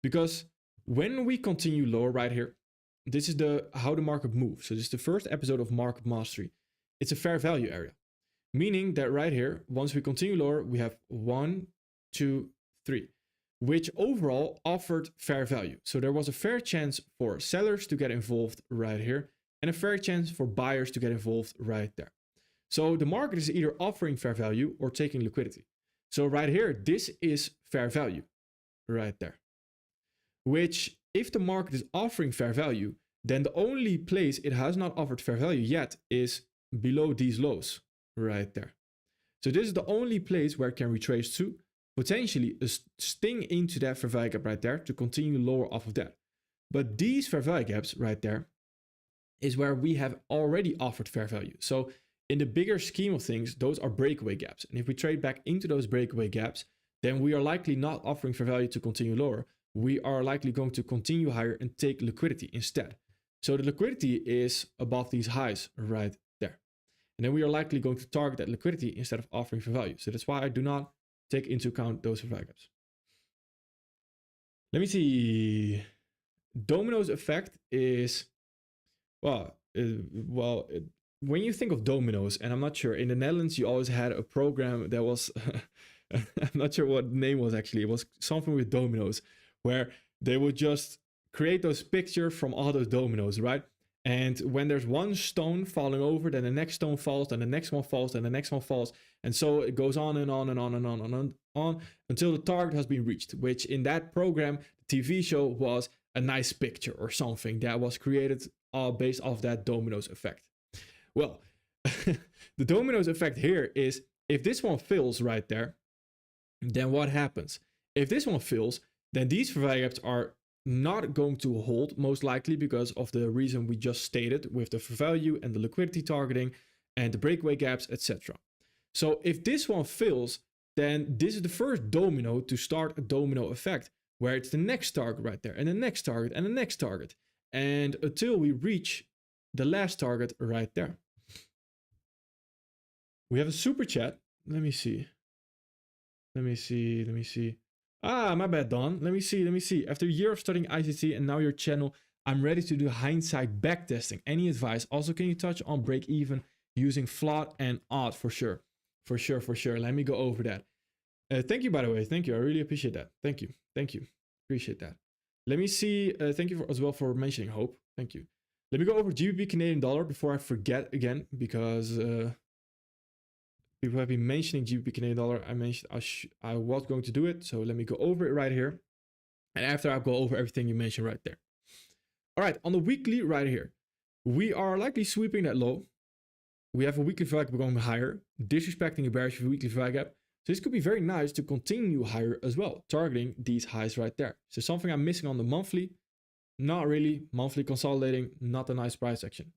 [SPEAKER 1] because when we continue lower right here, this is how the market moves. So this is the first episode of Market Mastery. It's a fair value area, meaning that right here, once we continue lower, we have 1, 2, 3, which overall offered fair value. So there was a fair chance for sellers to get involved right here and a fair chance for buyers to get involved right there. So the market is either offering fair value or taking liquidity. So right here, this is fair value right there, which if the market is offering fair value, then the only place it has not offered fair value yet is below these lows right there. So this is the only place where it can retrace to, potentially sting into that fair value gap right there to continue lower off of that. But these fair value gaps right there is where we have already offered fair value. So in the bigger scheme of things, those are breakaway gaps. And if we trade back into those breakaway gaps, then we are likely not offering fair value to continue lower. We are likely going to continue higher and take liquidity instead. So the liquidity is above these highs right there. And then we are likely going to target that liquidity instead of offering fair value. So that's why I do not take into account those fair value gaps. Let me see. Dominoes effect is, when you think of dominoes, and I'm not sure, in the Netherlands, you always had a program that was, I'm not sure what the name was actually. It was something with dominoes, where they would just create those pictures from all those dominoes, right? And when there's one stone falling over, then the next stone falls, then the next one falls, then the next one falls. And so it goes on and on and on and on and on until the target has been reached, which in that program, the TV show was a nice picture or something that was created based off that dominoes effect. Well, the dominoes effect here is if this one fails right there, then what happens? If this one fails, then these fair value gaps are not going to hold, most likely because of the reason we just stated with the fair value and the liquidity targeting and the breakaway gaps, etc. So if this one fails, then this is the first domino to start a domino effect where it's the next target right there and the next target and the next target, and until we reach the last target right there. We have a super chat. Let me see. Ah, my bad, Don. Let me see. After a year of studying ICT and now your channel, I'm ready to do hindsight backtesting. Any advice? Also, can you touch on break even using float and odd for sure? For sure. Let me go over that. Thank you, by the way. Thank you. I really appreciate that. Thank you. Appreciate that. Let me see. Thank you as well for mentioning Hope. Thank you. Let me go over GBP Canadian dollar before I forget again, because people have been mentioning GBP Canadian dollar. I mentioned I was going to do it. So let me go over it right here. And after I'll go over everything you mentioned right there. All right, on the weekly right here, we are likely sweeping that low. We have a weekly value gap going higher, disrespecting a bearish weekly value gap. So this could be very nice to continue higher as well, targeting these highs right there. So something I'm missing on the monthly, not really. Monthly consolidating, not a nice price action.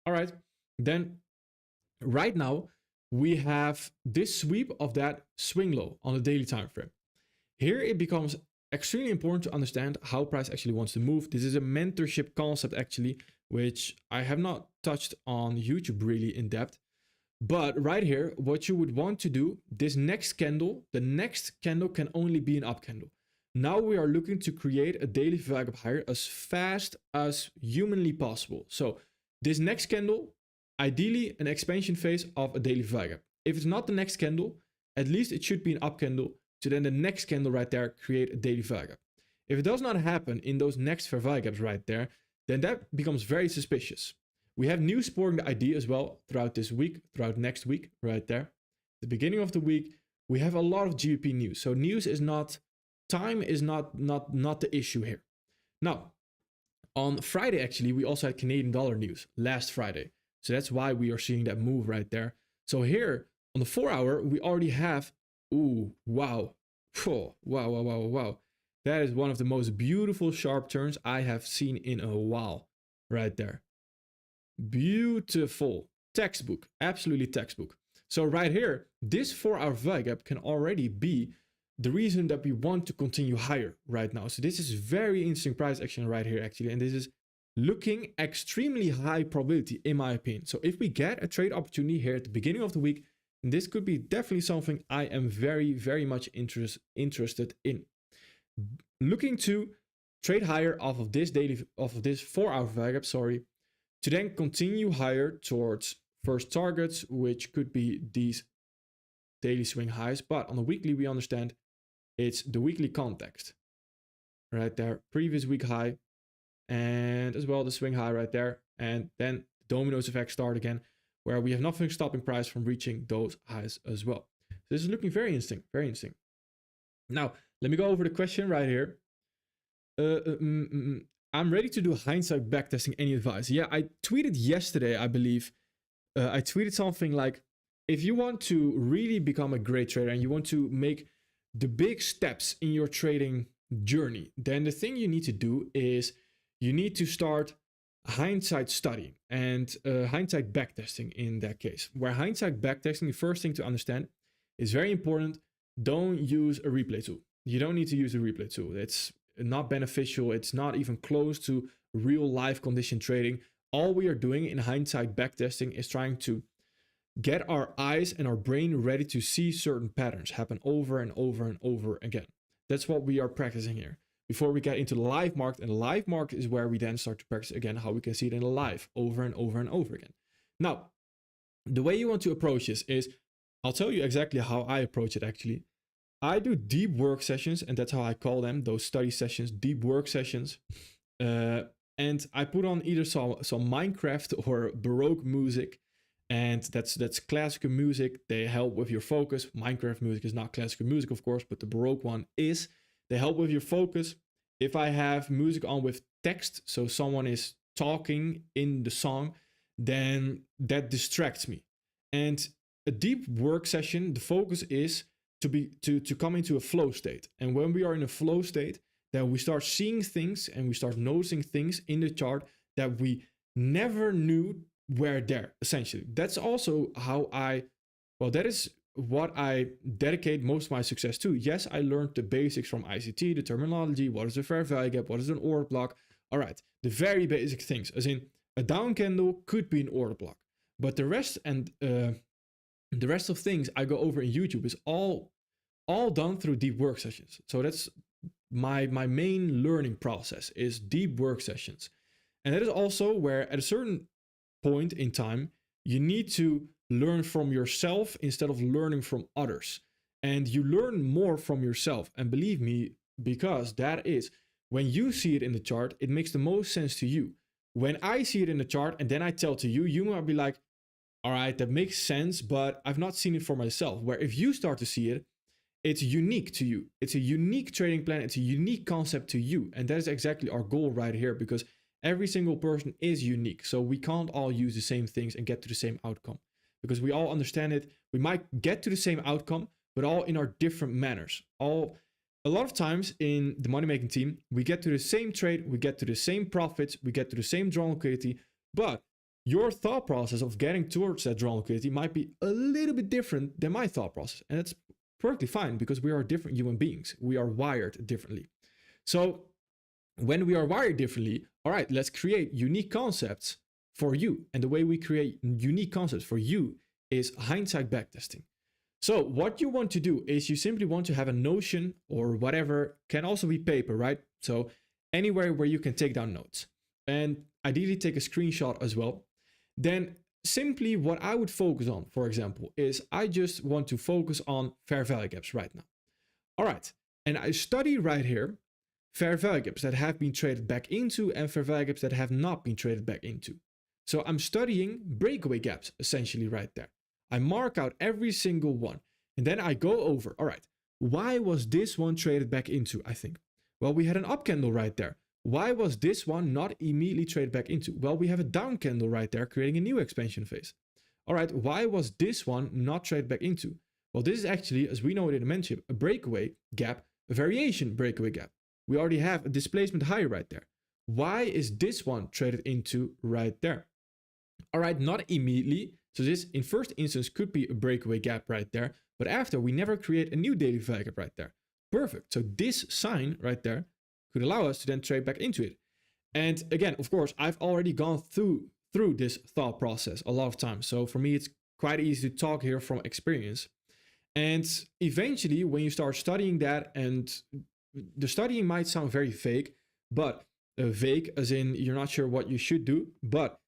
[SPEAKER 1] All right, then right now, we have this sweep of that swing low on the daily time frame. Here it becomes extremely important to understand how price actually wants to move. This is a mentorship concept actually, which I have not touched on YouTube really in depth. But right here, what you would want to do, this next candle, the next candle can only be an up candle. Now we are looking to create a daily VWAP gap higher as fast as humanly possible. So this next candle, ideally an expansion phase of a daily VWAP gap. If it's not the next candle, at least it should be an up candle. So then the next candle right there create a daily VWAP gap. If it does not happen in those next VWAP gaps right there, then that becomes very suspicious. We have news supporting the idea as well throughout this week, throughout next week, right there. The beginning of the week, we have a lot of GBP news. So news is not, time is not the issue here. Now, on Friday, actually, we also had Canadian dollar news last Friday. So that's why we are seeing that move right there. So here on the 4 hour, we already have, ooh, wow. Oh, wow, wow, wow, wow. That is one of the most beautiful sharp turns I have seen in a while right there. Beautiful. Textbook. Absolutely textbook. So right here, this 4 hour VWAP gap can already be the reason that we want to continue higher right now. So this is very interesting price action right here actually. And this is looking extremely high probability in my opinion. So if we get a trade opportunity here at the beginning of the week, this could be definitely something I am very, very much interested in. Looking to trade higher off of this 4 hour VWAP gap, sorry, to then continue higher towards first targets, which could be these daily swing highs. But on the weekly, we understand it's the weekly context right there, previous week high, and as well the swing high right there. And then the dominoes effect start again, where we have nothing stopping price from reaching those highs as well. So this is looking very interesting, very interesting. Now, let me go over the question right here. I'm ready to do hindsight backtesting. Any advice? Yeah, I tweeted yesterday, I believe. I tweeted something like, if you want to really become a great trader and you want to make the big steps in your trading journey, then the thing you need to do is you need to start hindsight studying and hindsight backtesting in that case. Where hindsight backtesting, the first thing to understand is very important. Don't use a replay tool. You don't need to use a replay tool. It's not beneficial. It's not even close to real life condition trading. All we are doing in hindsight backtesting is trying to get our eyes and our brain ready to see certain patterns happen over and over and over again. That's what we are practicing here before we get into the live market. And the live market is where we then start to practice again how we can see it in live over and over and over again. Now, the way you want to approach this is, I'll tell you exactly how I approach it actually. I do deep work sessions, and that's how I call them, those study sessions, deep work sessions. And I put on either some Minecraft or Baroque music, and that's classical music. They help with your focus. Minecraft music is not classical music, of course, but the Baroque one is. They help with your focus. If I have music on with text, so someone is talking in the song, then that distracts me. And a deep work session, the focus is to come into a flow state. And when we are in a flow state, then we start seeing things and we start noticing things in the chart that we never knew were there, essentially. That's also how that is what I dedicate most of my success to. Yes, I learned the basics from ICT, the terminology, what is a fair value gap, what is an order block. All right, the very basic things, as in a down candle could be an order block. But the rest and the rest of things I go over in YouTube is all done through deep work sessions. So that's my main learning process is deep work sessions. And that is also where at a certain point in time, you need to learn from yourself instead of learning from others. And you learn more from yourself. And believe me, because that is, when you see it in the chart, it makes the most sense to you. When I see it in the chart and then I tell to you, you might be like, all right, that makes sense, but I've not seen it for myself. Where if you start to see it, it's unique to you. It's a unique trading plan. It's a unique concept to you. And that is exactly our goal right here, because every single person is unique. So we can't all use the same things and get to the same outcome, because we all understand it. We might get to the same outcome, but all in our different manners. A lot of times in the money making team, we get to the same trade, we get to the same profits, we get to the same drawn liquidity, but your thought process of getting towards that drawn liquidity might be a little bit different than my thought process. And that's perfectly fine, because we are different human beings. We are wired differently. So when we are wired differently, all right, let's create unique concepts for you. And the way we create unique concepts for you is hindsight backtesting. So what you want to do is you simply want to have a notion or whatever, can also be paper, right? So anywhere where you can take down notes and ideally take a screenshot as well. Then simply what I would focus on, for example, is I just want to focus on fair value gaps right now. All right, and I study right here fair value gaps that have been traded back into and fair value gaps that have not been traded back into. So I'm studying breakaway gaps essentially right there. I mark out every single one and then I go over, all right, why was this one traded back into, I think? Well, we had an up candle right there. Why was this one not immediately traded back into? Well, we have a down candle right there creating a new expansion phase. All right, why was this one not traded back into? Well, this is actually, as we know it in the mentorship, a breakaway gap, a variation breakaway gap. We already have a displacement high right there. Why is this one traded into right there? All right, not immediately. So this in first instance could be a breakaway gap right there, but after we never create a new daily value gap right there. Perfect. So this sign right there could allow us to then trade back into it. And again, of course, I've already gone through this thought process a lot of times. So for me, it's quite easy to talk here from experience. And eventually when you start studying that, and the studying might sound very vague, but vague as in you're not sure what you should do, but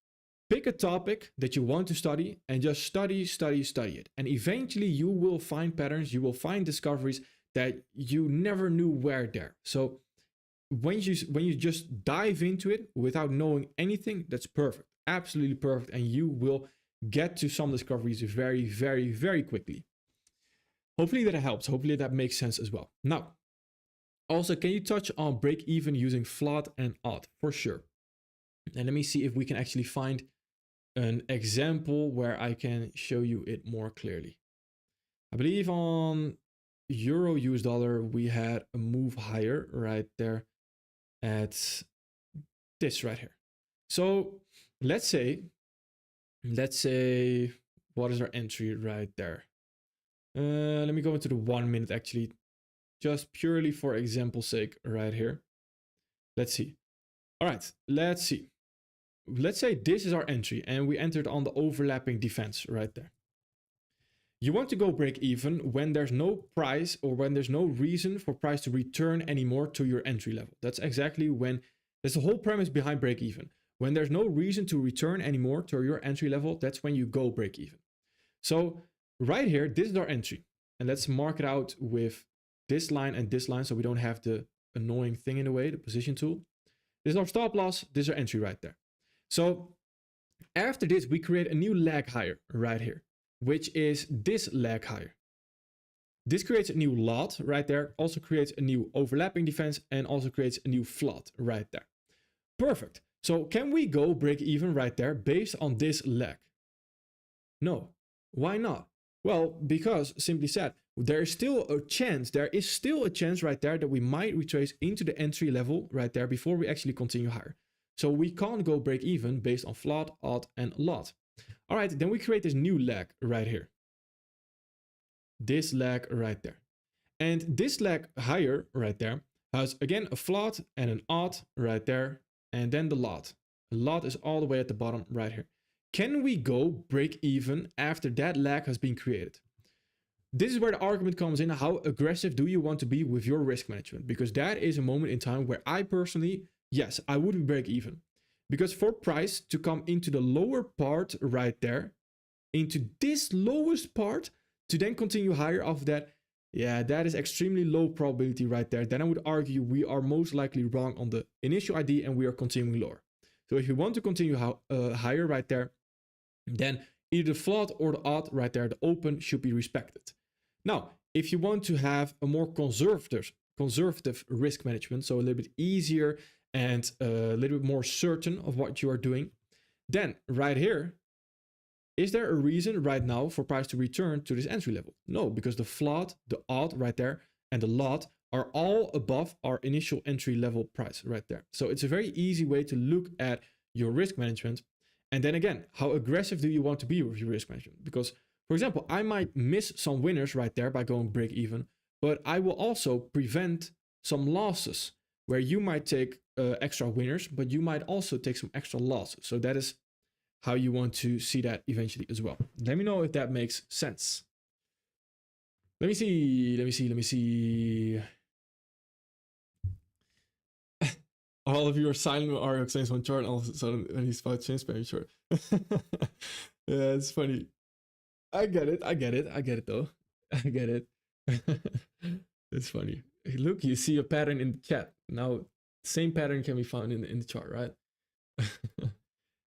[SPEAKER 1] pick a topic that you want to study and just study it. And eventually you will find patterns, you will find discoveries that you never knew were there. So when you just dive into it without knowing anything, that's perfect, absolutely perfect. And you will get to some discoveries very, very, very quickly. Hopefully that helps. Hopefully that makes sense as well. Now, also, can you touch on break even using float and odd? For sure. And let me see if we can actually find an example where I can show you it more clearly. I believe on Euro US dollar, we had a move higher right there at this right here. So let's say, what is our entry right there? Let me go into the 1 minute actually, just purely for example's sake right here. Let's see. All right, let's see. Let's say this is our entry and we entered on the overlapping defense right there. You want to go break even when there's no price or when there's no reason for price to return anymore to your entry level. That's exactly when, that's the whole premise behind break even. When there's no reason to return anymore to your entry level, that's when you go break even. So right here, this is our entry. And let's mark it out with this line and this line so we don't have the annoying thing in the way, the position tool. This is our stop loss, this is our entry right there. So after this, we create a new leg higher right here, which is this leg higher. This creates a new lot right there, also creates a new overlapping defense and also creates a new float right there. Perfect. So can we go break even right there based on this leg? No. Why not? Well, because simply said, there is still a chance right there that we might retrace into the entry level right there before we actually continue higher. So we can't go break even based on float, odd, and lot. All right, then we create this new leg right here. This leg right there. And this leg higher right there has again a float and an odd right there. And then the lot. The lot is all the way at the bottom right here. Can we go break even after that leg has been created? This is where the argument comes in. How aggressive do you want to be with your risk management? Because that is a moment in time where I personally, yes, I would break even. Because for price to come into the lower part right there, into this lowest part, to then continue higher off that, yeah, that is extremely low probability right there. Then I would argue we are most likely wrong on the initial ID and we are continuing lower. So if you want to continue higher right there, then either the float or the odd right there, the open should be respected. Now, if you want to have a more conservative risk management, so a little bit easier and a little bit more certain of what you are doing, then right here, is there a reason right now for price to return to this entry level? No, because the float, the odd right there, and the lot are all above our initial entry level price right there. So it's a very easy way to look at your risk management. And then again, how aggressive do you want to be with your risk management? Because, for example, I might miss some winners right there by going break even, but I will also prevent some losses, where you might take extra winners, but you might also take some extra losses. So that is how you want to see that eventually as well. Let me know if that makes sense. Let me see. All of you are silent when Ario explains one chart, and all of a sudden when he's about to change very short. Yeah, it's funny. I get it though. I get it. It's funny. Look, you see a pattern in the chat. Now, same pattern can be found in the chart, right?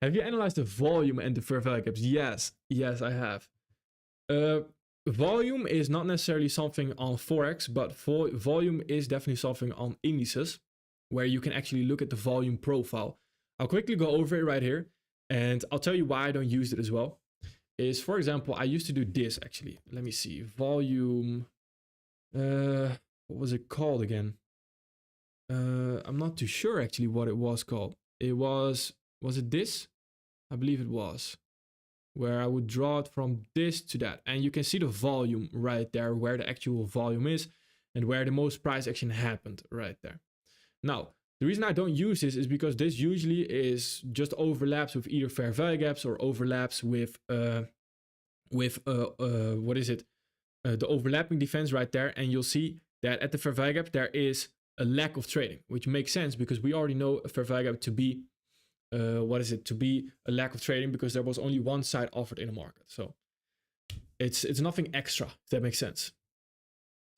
[SPEAKER 1] Have you analyzed the volume and the fair value gaps? Yes, I have. Volume is not necessarily something on Forex, but volume is definitely something on indices, where you can actually look at the volume profile. I'll quickly go over it right here, and I'll tell you why I don't use it as well. Is, for example, I used to do this actually. Let me see. Volume. What was it called again? I'm not too sure actually what it was called. It was it this? I believe it was. Where I would draw it from this to that. And you can see the volume right there, where the actual volume is and where the most price action happened right there. Now, the reason I don't use this is because this usually is just overlaps with either fair value gaps or overlaps with what is it? The overlapping defense right there. And you'll see that at the fair value gap, there is a lack of trading, which makes sense because we already know a fair value gap to be, to be a lack of trading because there was only one side offered in the market. So it's nothing extra, if that makes sense.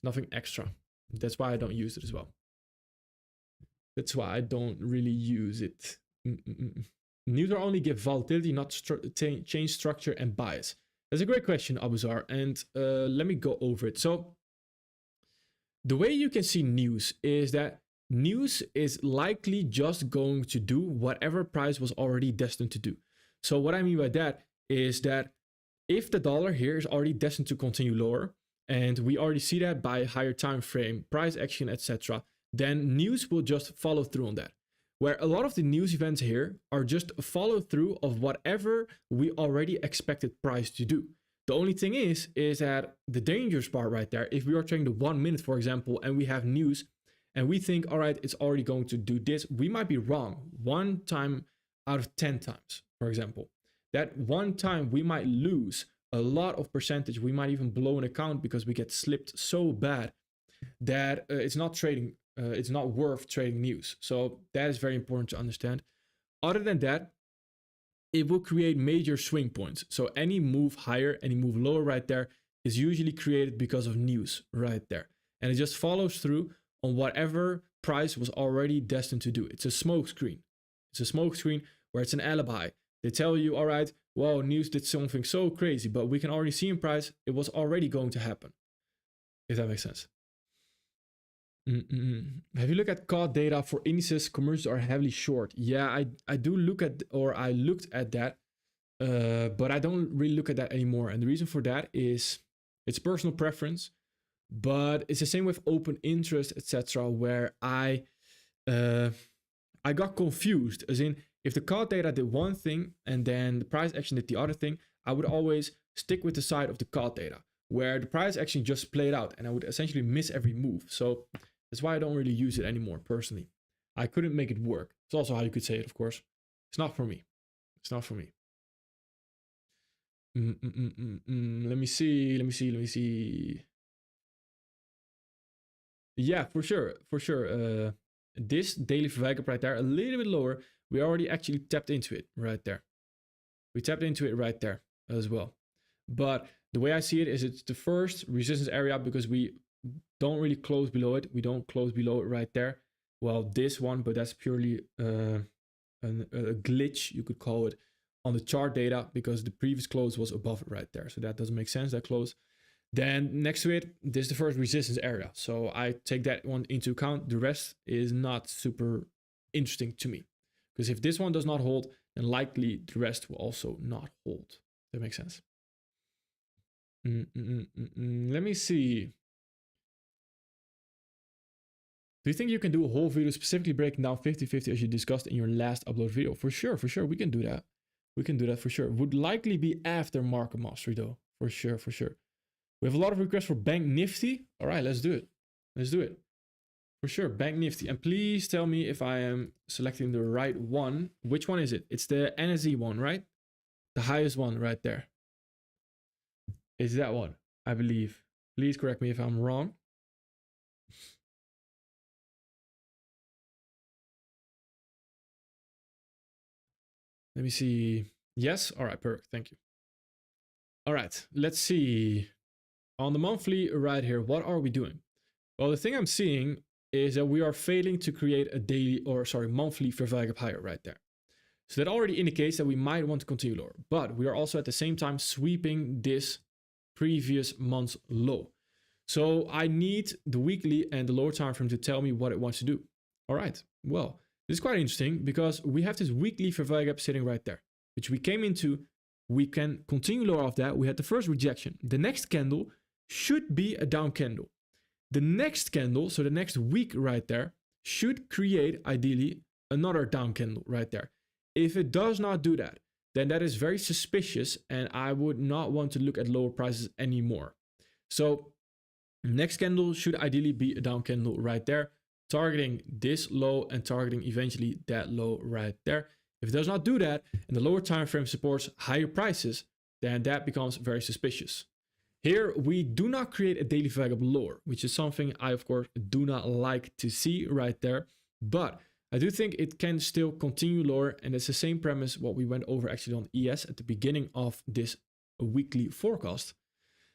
[SPEAKER 1] Nothing extra. That's why I don't use it as well. That's why I don't really use it. Neutral only give volatility, not change structure and bias. That's a great question, Abuzar, and let me go over it. So the way you can see news is that news is likely just going to do whatever price was already destined to do. So what I mean by that is that if the dollar here is already destined to continue lower, and we already see that by higher time frame, price action, etc., then news will just follow through on that. Where a lot of the news events here are just a follow through of whatever we already expected price to do. The only thing is that the dangerous part right there, if we are trading the 1 minute, for example, and we have news and we think, all right, it's already going to do this, we might be wrong 1 time out of 10 times, for example. That one time we might lose a lot of percentage. We might even blow an account because we get slipped so bad that it's not trading. It's not worth trading news. So that is very important to understand. Other than that, it will create major swing points. So any move higher, any move lower right there is usually created because of news right there. And it just follows through on whatever price was already destined to do. It's a smoke screen. It's a smoke screen where it's an alibi. They tell you, all right, well, news did something so crazy, but we can already see in price, it was already going to happen. If that makes sense. Have you looked at CAD data for indices? Commercials are heavily short. Yeah, I do look at, or I looked at that, but I don't really look at that anymore. And the reason for that is it's personal preference, but it's the same with open interest, etc., where I got confused, as in if the CAD data did one thing and then the price action did the other thing, I would always stick with the side of the CAD data, where the price action just played out and I would essentially miss every move. So that's why I don't really use it anymore, personally. I couldn't make it work. It's also how you could say it, of course. It's not for me. It's not for me. Let me see. Yeah, for sure. This daily fair value right there, a little bit lower. We already actually tapped into it right there. We tapped into it right there as well. But the way I see it is it's the first resistance area because we don't really close below it. We don't close below it right there. Well, this one, but that's purely a glitch, you could call it, on the chart data because the previous close was above it right there. So that doesn't make sense, that close. Then next to it, this is the first resistance area. So I take that one into account. The rest is not super interesting to me. Because if this one does not hold, then likely the rest will also not hold. That makes sense. Let me see. Do you think you can do a whole video specifically breaking down 50-50 as you discussed in your last upload video? For sure. We can do that. We can do that for sure. Would likely be after market mastery though. For sure. We have a lot of requests for bank Nifty. All right, let's do it. For sure, Bank Nifty. And please tell me if I am selecting the right one. Which one is it? It's the NZD one, right? The highest one right there. Is that one, I believe. Please correct me if I'm wrong. Let me see. Yes. All right, perfect. Thank you. All right, let's see. On the monthly right here, what are we doing? Well, the thing I'm seeing is that we are failing to create a daily, or sorry, monthly fair value gap higher right there. So that already indicates that we might want to continue lower, but we are also at the same time sweeping this previous month's low. So I need the weekly and the lower time frame to tell me what it wants to do. All right, well, this is quite interesting because we have this weekly fair value gap sitting right there, which we came into. We can continue lower off that. We had the first rejection. The next candle should be a down candle. The next candle, so the next week right there, should create ideally another down candle right there. If it does not do that, then that is very suspicious and I would not want to look at lower prices anymore. So next candle should ideally be a down candle right there, targeting this low and targeting eventually that low right there. If it does not do that and the lower time frame supports higher prices, then that becomes very suspicious. Here, we do not create a daily fair value gap lower, which is something I, of course, do not like to see right there. But I do think it can still continue lower. And it's the same premise what we went over actually on ES at the beginning of this weekly forecast.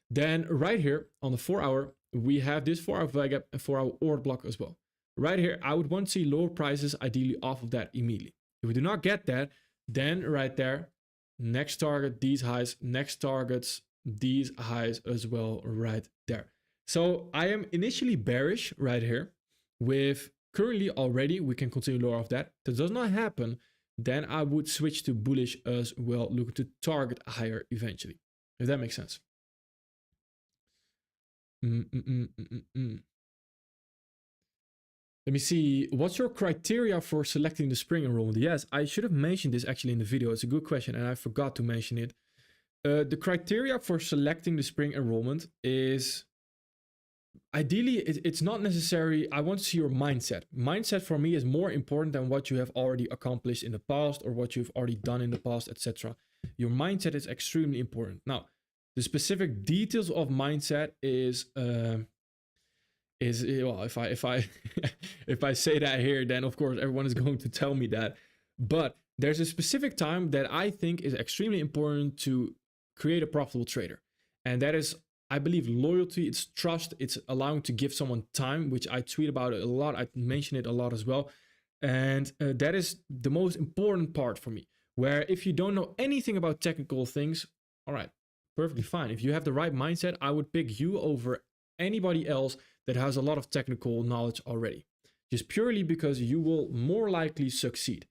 [SPEAKER 1] Then right here on the 4 hour, we have this 4 hour value gap and 4 hour order block as well. Right here, I would want to see lower prices ideally off of that immediately. If we do not get that, then right there, next target, these highs, next targets, these highs as well right there. So I am initially bearish right here with currently already we can continue lower off that. If that does not happen, then I would switch to bullish as well, looking to target higher eventually, if that makes sense. Let me see. What's your criteria for selecting the spring enrollment? Yes, I should have mentioned this actually in the video. It's a good question and I forgot to mention it. The criteria for selecting the spring enrollment is ideally, it's not necessary. I want to see your mindset. Mindset for me is more important than what you have already accomplished in the past or what you've already done in the past, etc. Your mindset is extremely important. Now, the specific details of mindset is well, if I if I say that here, then of course everyone is going to tell me that. But there's a specific time that I think is extremely important to create a profitable trader. And that is, I believe, loyalty, it's trust, it's allowing to give someone time, which I tweet about it a lot. I mention it a lot as well. And that is the most important part for me, where if you don't know anything about technical things, all right, perfectly fine. If you have the right mindset, I would pick you over anybody else that has a lot of technical knowledge already, just purely because you will more likely succeed.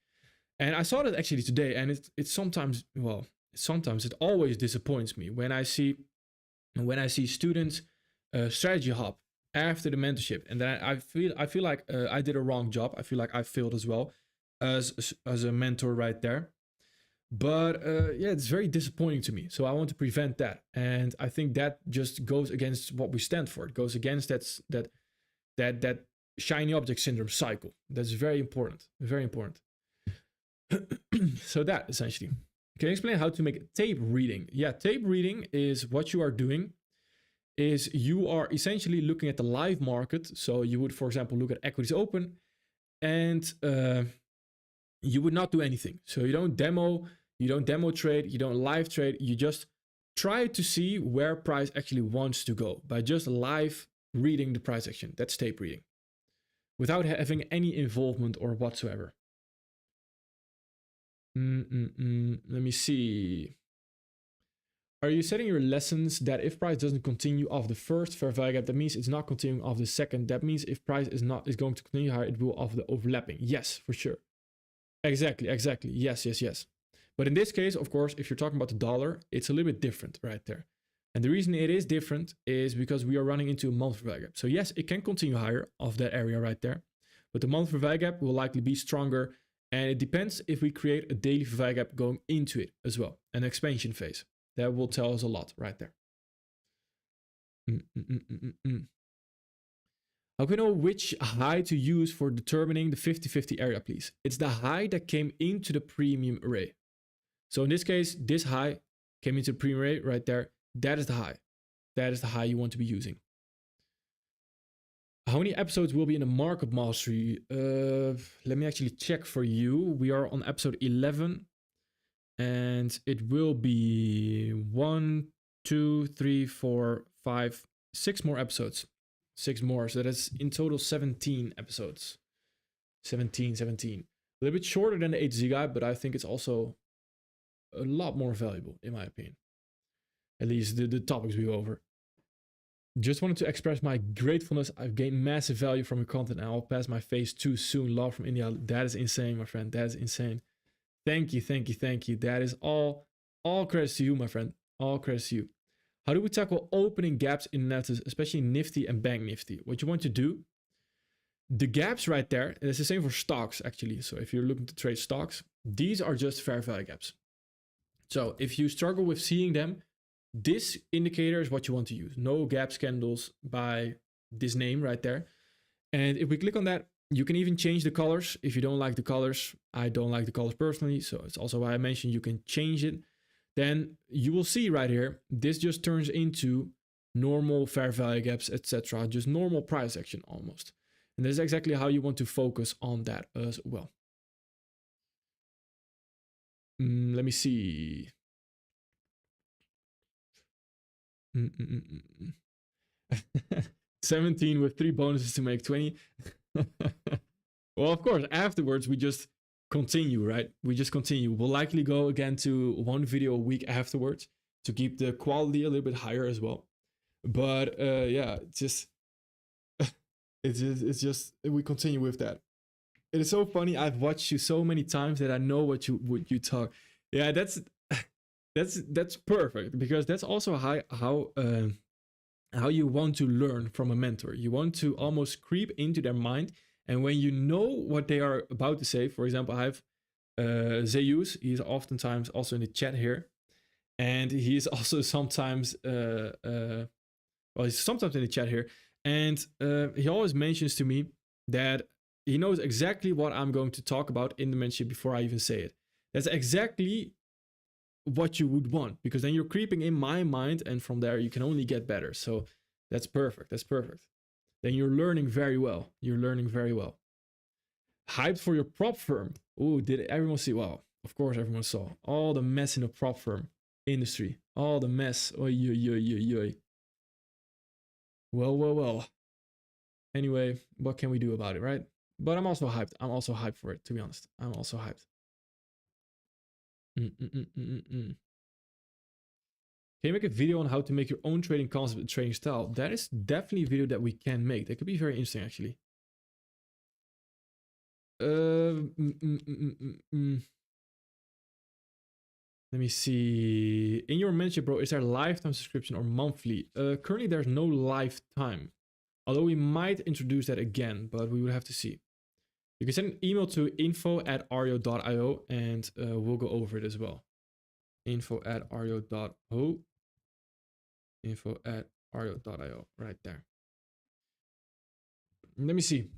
[SPEAKER 1] And I saw that actually today, and it's sometimes, well, sometimes it always disappoints me when I see students strategy hop after the mentorship, and then I feel like I did a wrong job. I feel like I failed as well as a mentor right there. But yeah, it's very disappointing to me. So I want to prevent that, and I think that just goes against what we stand for. It goes against that shiny object syndrome cycle. That's very important. Very important. So that essentially. Can you explain how to make tape reading? Yeah, tape reading is what you are doing is you are essentially looking at the live market. So you would, for example, look at equities open and you would not do anything. So you don't demo trade, you don't live trade. You just try to see where price actually wants to go by just live reading the price action. That's tape reading without having any involvement or whatsoever. Let me see. Are you setting your lessons that if price doesn't continue off the first fair value gap, that means it's not continuing off the second? That means if price is going to continue higher, it will off the overlapping. Yes, for sure. Exactly. Yes. But in this case, of course, if you're talking about the dollar, it's a little bit different right there. And the reason it is different is because we are running into a monthly fair value gap. So yes, it can continue higher off that area right there, but the monthly fair value gap will likely be stronger. And it depends if we create a daily fair value gap going into it as well, an expansion phase. That will tell us a lot right there. How can we know which high to use for determining the 50-50 area, please? It's the high that came into the premium array. So in this case, this high came into the premium array right there. That is the high. That is the high you want to be using. How many episodes will be in the market mastery? Let me actually check for you. We are on episode 11. And it will be 1, 2, 3, 4, 5, 6 more episodes. 6 more. So that's in total 17 episodes. 17. A little bit shorter than the A to Z guide, but I think it's also a lot more valuable, in my opinion. At least the topics we go over. Just wanted to express my gratefulness. I've gained massive value from your content and I'll pass my phase 2 soon. Love from India. That is insane, my friend. That is insane. Thank you. That is all credits to you, my friend. All credits to you. How do we tackle opening gaps in analysis, especially Nifty and Bank Nifty? What you want to do, the gaps right there, and it's the same for stocks actually. So if you're looking to trade stocks, these are just fair value gaps. So if you struggle with seeing them, this indicator is what you want to use. No gaps candles by this name right there. And if we click on that, you can even change the colors if you don't like the colors. I don't like the colors personally, so it's also why I mentioned you can change it. Then you will see right here, this just turns into normal fair value gaps, etc. Just normal price action almost. And that's exactly how you want to focus on that as well. Let me see. 17 with 3 bonuses to make 20. Well, of course, afterwards we just continue, right? We just continue. We'll likely go again to 1 video a week afterwards to keep the quality a little bit higher as well. But yeah, it's just we continue with that. It is so funny. I've watched you so many times that I know what you talk. Yeah, that's perfect, because that's also how you want to learn from a mentor. You want to almost creep into their mind, and when you know what they are about to say, for example, I have Zeus. He's oftentimes also in the chat here, and he is also sometimes he's sometimes in the chat here, and he always mentions to me that he knows exactly what I'm going to talk about in the mentorship before I even say it. That's exactly what you would want, because then you're creeping in my mind, and from there you can only get better. So that's perfect. Then you're learning very well. Hyped for your prop firm. Oh, did everyone see? Well, of course everyone saw all the mess in the prop firm industry. All the mess. Oy. Well. Anyway, what can we do about it, right? But I'm also hyped. I'm also hyped for it, to be honest. I'm also hyped. Can you make a video on how to make your own trading concept and trading style? That is definitely a video that we can make. That could be very interesting, actually. Let me see. In your mentorship, bro, is there a lifetime subscription or monthly? Currently, there's no lifetime. Although we might introduce that again, but we would have to see. You can send an email to info@ario.io and we'll go over it as well. info@ario.io. info@ario.io, right there. Let me see.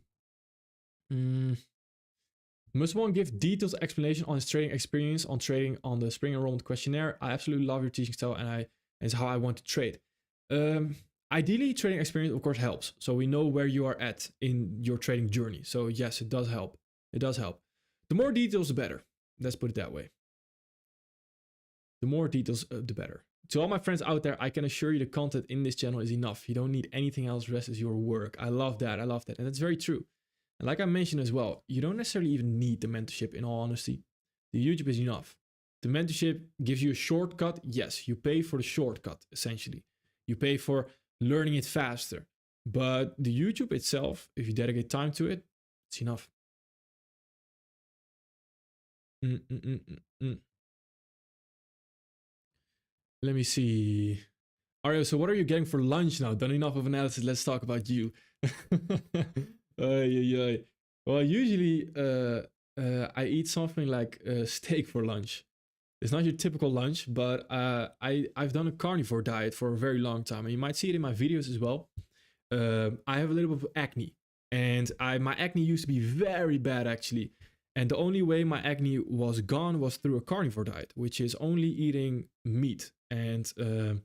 [SPEAKER 1] Must one give detailed explanation on his trading experience on trading on the spring enrollment questionnaire? I absolutely love your teaching style, and it's how I want to trade. Ideally, trading experience, of course, helps. So we know where you are at in your trading journey. So yes, it does help. The more details, the better. Let's put it that way. The more details, the better. To all my friends out there, I can assure you the content in this channel is enough. You don't need anything else. The rest is your work. I love that. And that's very true. And like I mentioned as well, you don't necessarily even need the mentorship, in all honesty. The YouTube is enough. The mentorship gives you a shortcut. Yes, you pay for the shortcut, essentially. You pay for learning it faster. But the YouTube itself, if you dedicate time to it, it's enough. Let me see. Ario, so what are you getting for lunch now? Done enough of analysis. Let's talk about you. Well, usually I eat something like steak for lunch. It's not your typical lunch, but I've done a carnivore diet for a very long time. And you might see it in my videos as well. I have a little bit of acne, and my acne used to be very bad actually. And the only way my acne was gone was through a carnivore diet, which is only eating meat. And for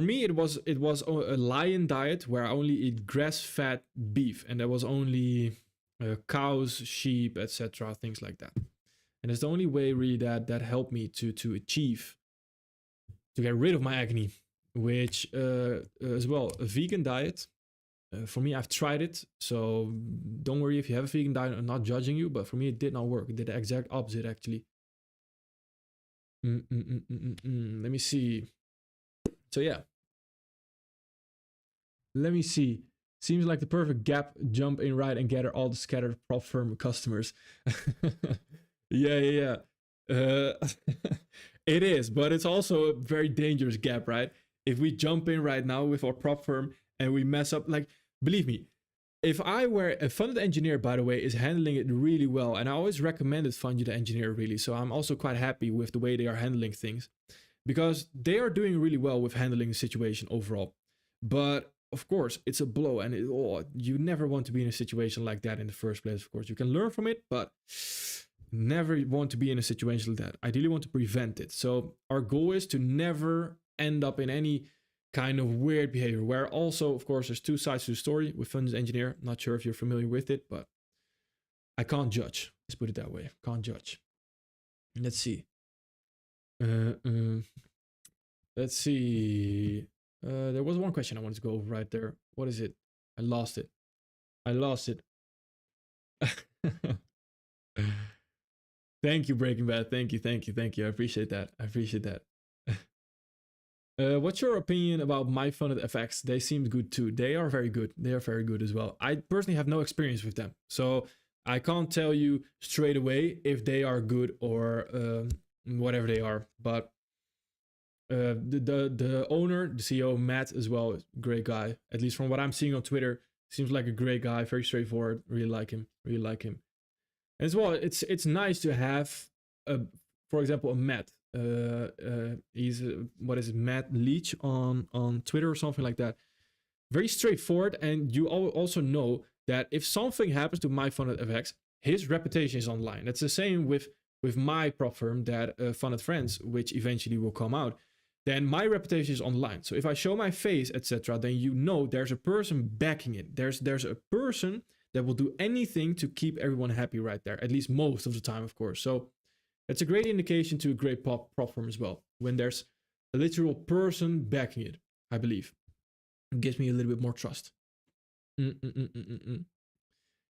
[SPEAKER 1] me, it was a lion diet where I only eat grass-fed beef, and there was only cows, sheep, etc., things like that. And it's the only way really that helped me to get rid of my acne, which as well, a vegan diet. For me, I've tried it, so don't worry if you have a vegan diet. I'm not judging you, but for me, it did not work. It did the exact opposite, actually. Let me see. So yeah. Let me see. Seems like the perfect gap, jump in right and gather all the scattered prop firm customers. Yeah. It is, but it's also a very dangerous gap, right? If we jump in right now with our prop firm and we mess up, like, believe me, if I were a funded engineer, by the way, is handling it really well, and I always recommended funded engineer really, so I'm also quite happy with the way they are handling things, because they are doing really well with handling the situation overall. But of course, it's a blow, and you never want to be in a situation like that in the first place. Of course, you can learn from it, but never want to be in a situation like that. Ideally want to prevent it. So our goal is to never end up in any kind of weird behavior, where also, of course, there's two sides to the story with funded engineer. Not sure if you're familiar with it, but I can't judge. Let's put it that way. Can't judge. Let's see. Let's see. There was one question I wanted to go over right there. What is it? I lost it. Thank you, Breaking Bad. Thank you. I appreciate that. What's your opinion about my funded FX? They seemed good too. They are very good as well. I personally have no experience with them, so I can't tell you straight away if they are good or whatever they are. But the owner, the CEO, Matt, as well, is a great guy. At least from what I'm seeing on Twitter, seems like a great guy. Very straightforward. Really like him. And as well, it's nice to have, for example, a Matt. He's what is it, Matt Leach on Twitter or something like that. Very straightforward, and you also know that if something happens to my funded FX, his reputation is online. That's the same with my prop firm, that Funded Friends, which eventually will come out. Then my reputation is online. So if I show my face, etc., then you know there's a person backing it. There's a person that will do anything to keep everyone happy right there, at least most of the time, of course. So it's a great indication to a great prop firm as well, when there's a literal person backing it, I believe. It gives me a little bit more trust.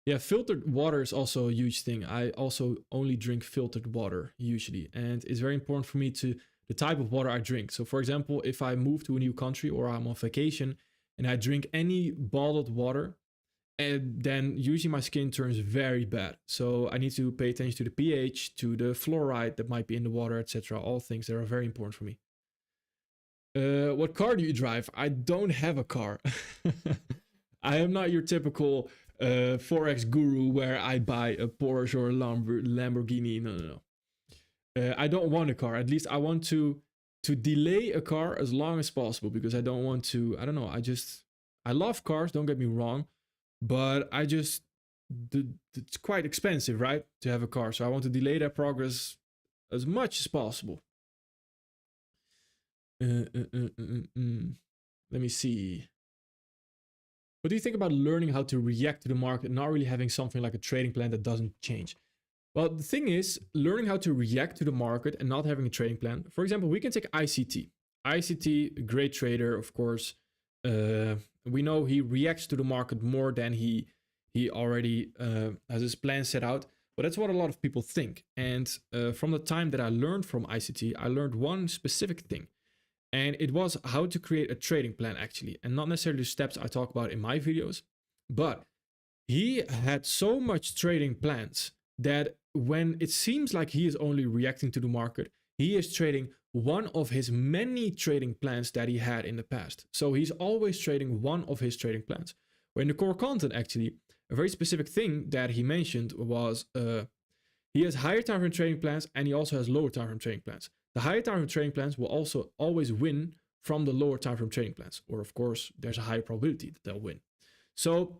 [SPEAKER 1] Yeah, filtered water is also a huge thing. I also only drink filtered water usually, and it's very important for me to the type of water I drink. So for example, if I move to a new country or I'm on vacation and I drink any bottled water, and then usually my skin turns very bad. So I need to pay attention to the pH, to the fluoride that might be in the water, etc. All things that are very important for me. What car do you drive? I don't have a car. I am not your typical Forex guru where I buy a Porsche or a Lamborghini. No. I don't want a car. At least I want to delay a car as long as possible, because I don't want to, I don't know, I love cars, don't get me wrong. But it's quite expensive, right, to have a car. So I want to delay that progress as much as possible. Let me see. What do you think about learning how to react to the market, not really having something like a trading plan that doesn't change? Well, the thing is, learning how to react to the market and not having a trading plan. For example, we can take ICT. ICT, great trader, of course. We know he reacts to the market more than he already has his plan set out, but that's what a lot of people think. And from the time that I learned from ICT, I learned one specific thing, and it was how to create a trading plan actually, and not necessarily the steps I talk about in my videos, but he had so much trading plans that when it seems like he is only reacting to the market, he is trading one of his many trading plans that he had in the past. So he's always trading one of his trading plans. Where in the core content, actually, a very specific thing that he mentioned was he has higher time frame trading plans, and he also has lower time frame trading plans. The higher time frame trading plans will also always win from the lower time frame trading plans, or of course, there's a high probability that they'll win. So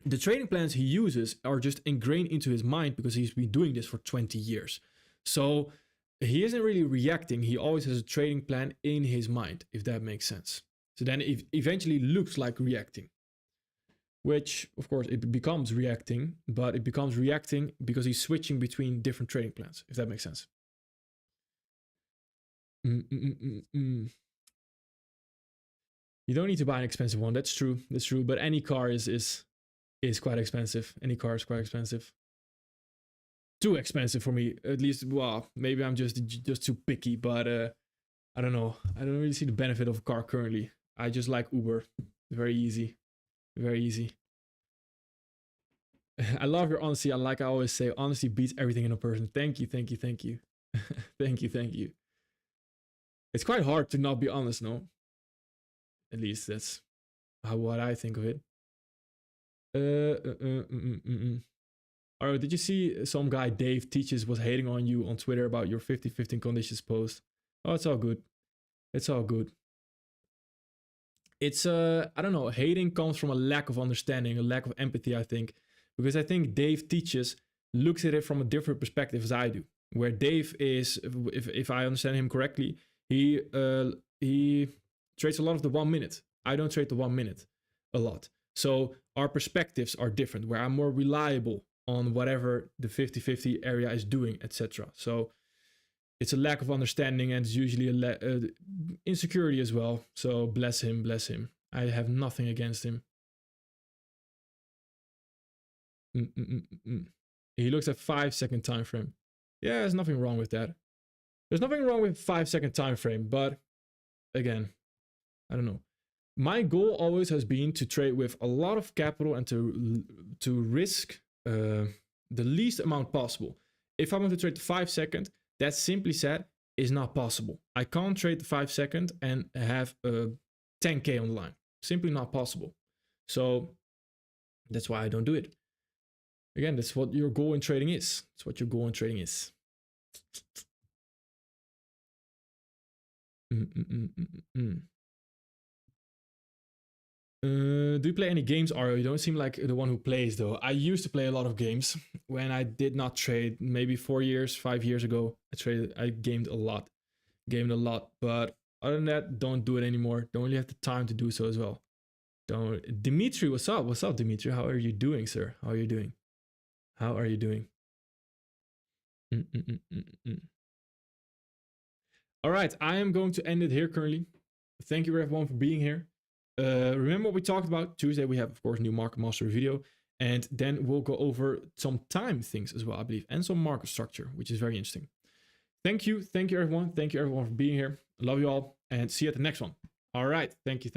[SPEAKER 1] the trading plans he uses are just ingrained into his mind because he's been doing this for 20 years. So he isn't really reacting. He always has a trading plan in his mind, if that makes sense. So then it eventually looks like reacting, which of course it becomes reacting, but it becomes reacting because he's switching between different trading plans, if that makes sense. You don't need to buy an expensive one. That's true. That's true. But any car is quite expensive. Any car is quite expensive. Too expensive for me, at least. Well, maybe I'm just too picky, but I don't know. I don't really see the benefit of a car currently. I just like Uber. Very easy. Very easy. I love your honesty. Like I always say, honesty beats everything in a person. Thank you, thank you, thank you. Thank you, thank you. It's quite hard to not be honest, no? At least that's what I think of it. Oh, did you see some guy, Dave Teaches, was hating on you on Twitter about your 50-15 conditions post? Oh, it's all good. It's all good. It's, I don't know, hating comes from a lack of understanding, a lack of empathy, I think. Because I think Dave Teaches looks at it from a different perspective as I do. Where Dave is, if I understand him correctly, he trades a lot of the 1 minute. I don't trade the 1 minute a lot. So our perspectives are different, where I'm more reliable on whatever the 50-50 area is doing, etc. So it's a lack of understanding, and it's usually a insecurity as well. So bless him, bless him. I have nothing against him. He looks at 5-second time frame. Yeah, there's nothing wrong with that. There's nothing wrong with 5-second time frame, but again, I don't know. My goal always has been to trade with a lot of capital and to risk the least amount possible. If I want to trade the 5-second, that simply said is not possible. I can't trade the 5-second and have 10K on the line. Simply not possible. So that's why I don't do it. Again, that's what your goal in trading is. That's what your goal in trading is. Do you play any games, Ario? You don't seem like the one who plays, though. I used to play a lot of games when I did not trade. Maybe 4 years, 5 years ago, I gamed a lot. But other than that, don't do it anymore. Don't really have the time to do so as well. Dimitri, what's up? What's up, Dimitri? How are you doing, sir? How are you doing? How are you doing? All right, I am going to end it here currently. Thank you everyone for being here. Remember what we talked about? Tuesday we have, of course, new market mastery video, and then we'll go over some time things as well, I believe, and some market structure, which is very interesting. Thank you everyone. Thank you everyone for being here. I love you all, and see you at the next one. All right, thank you.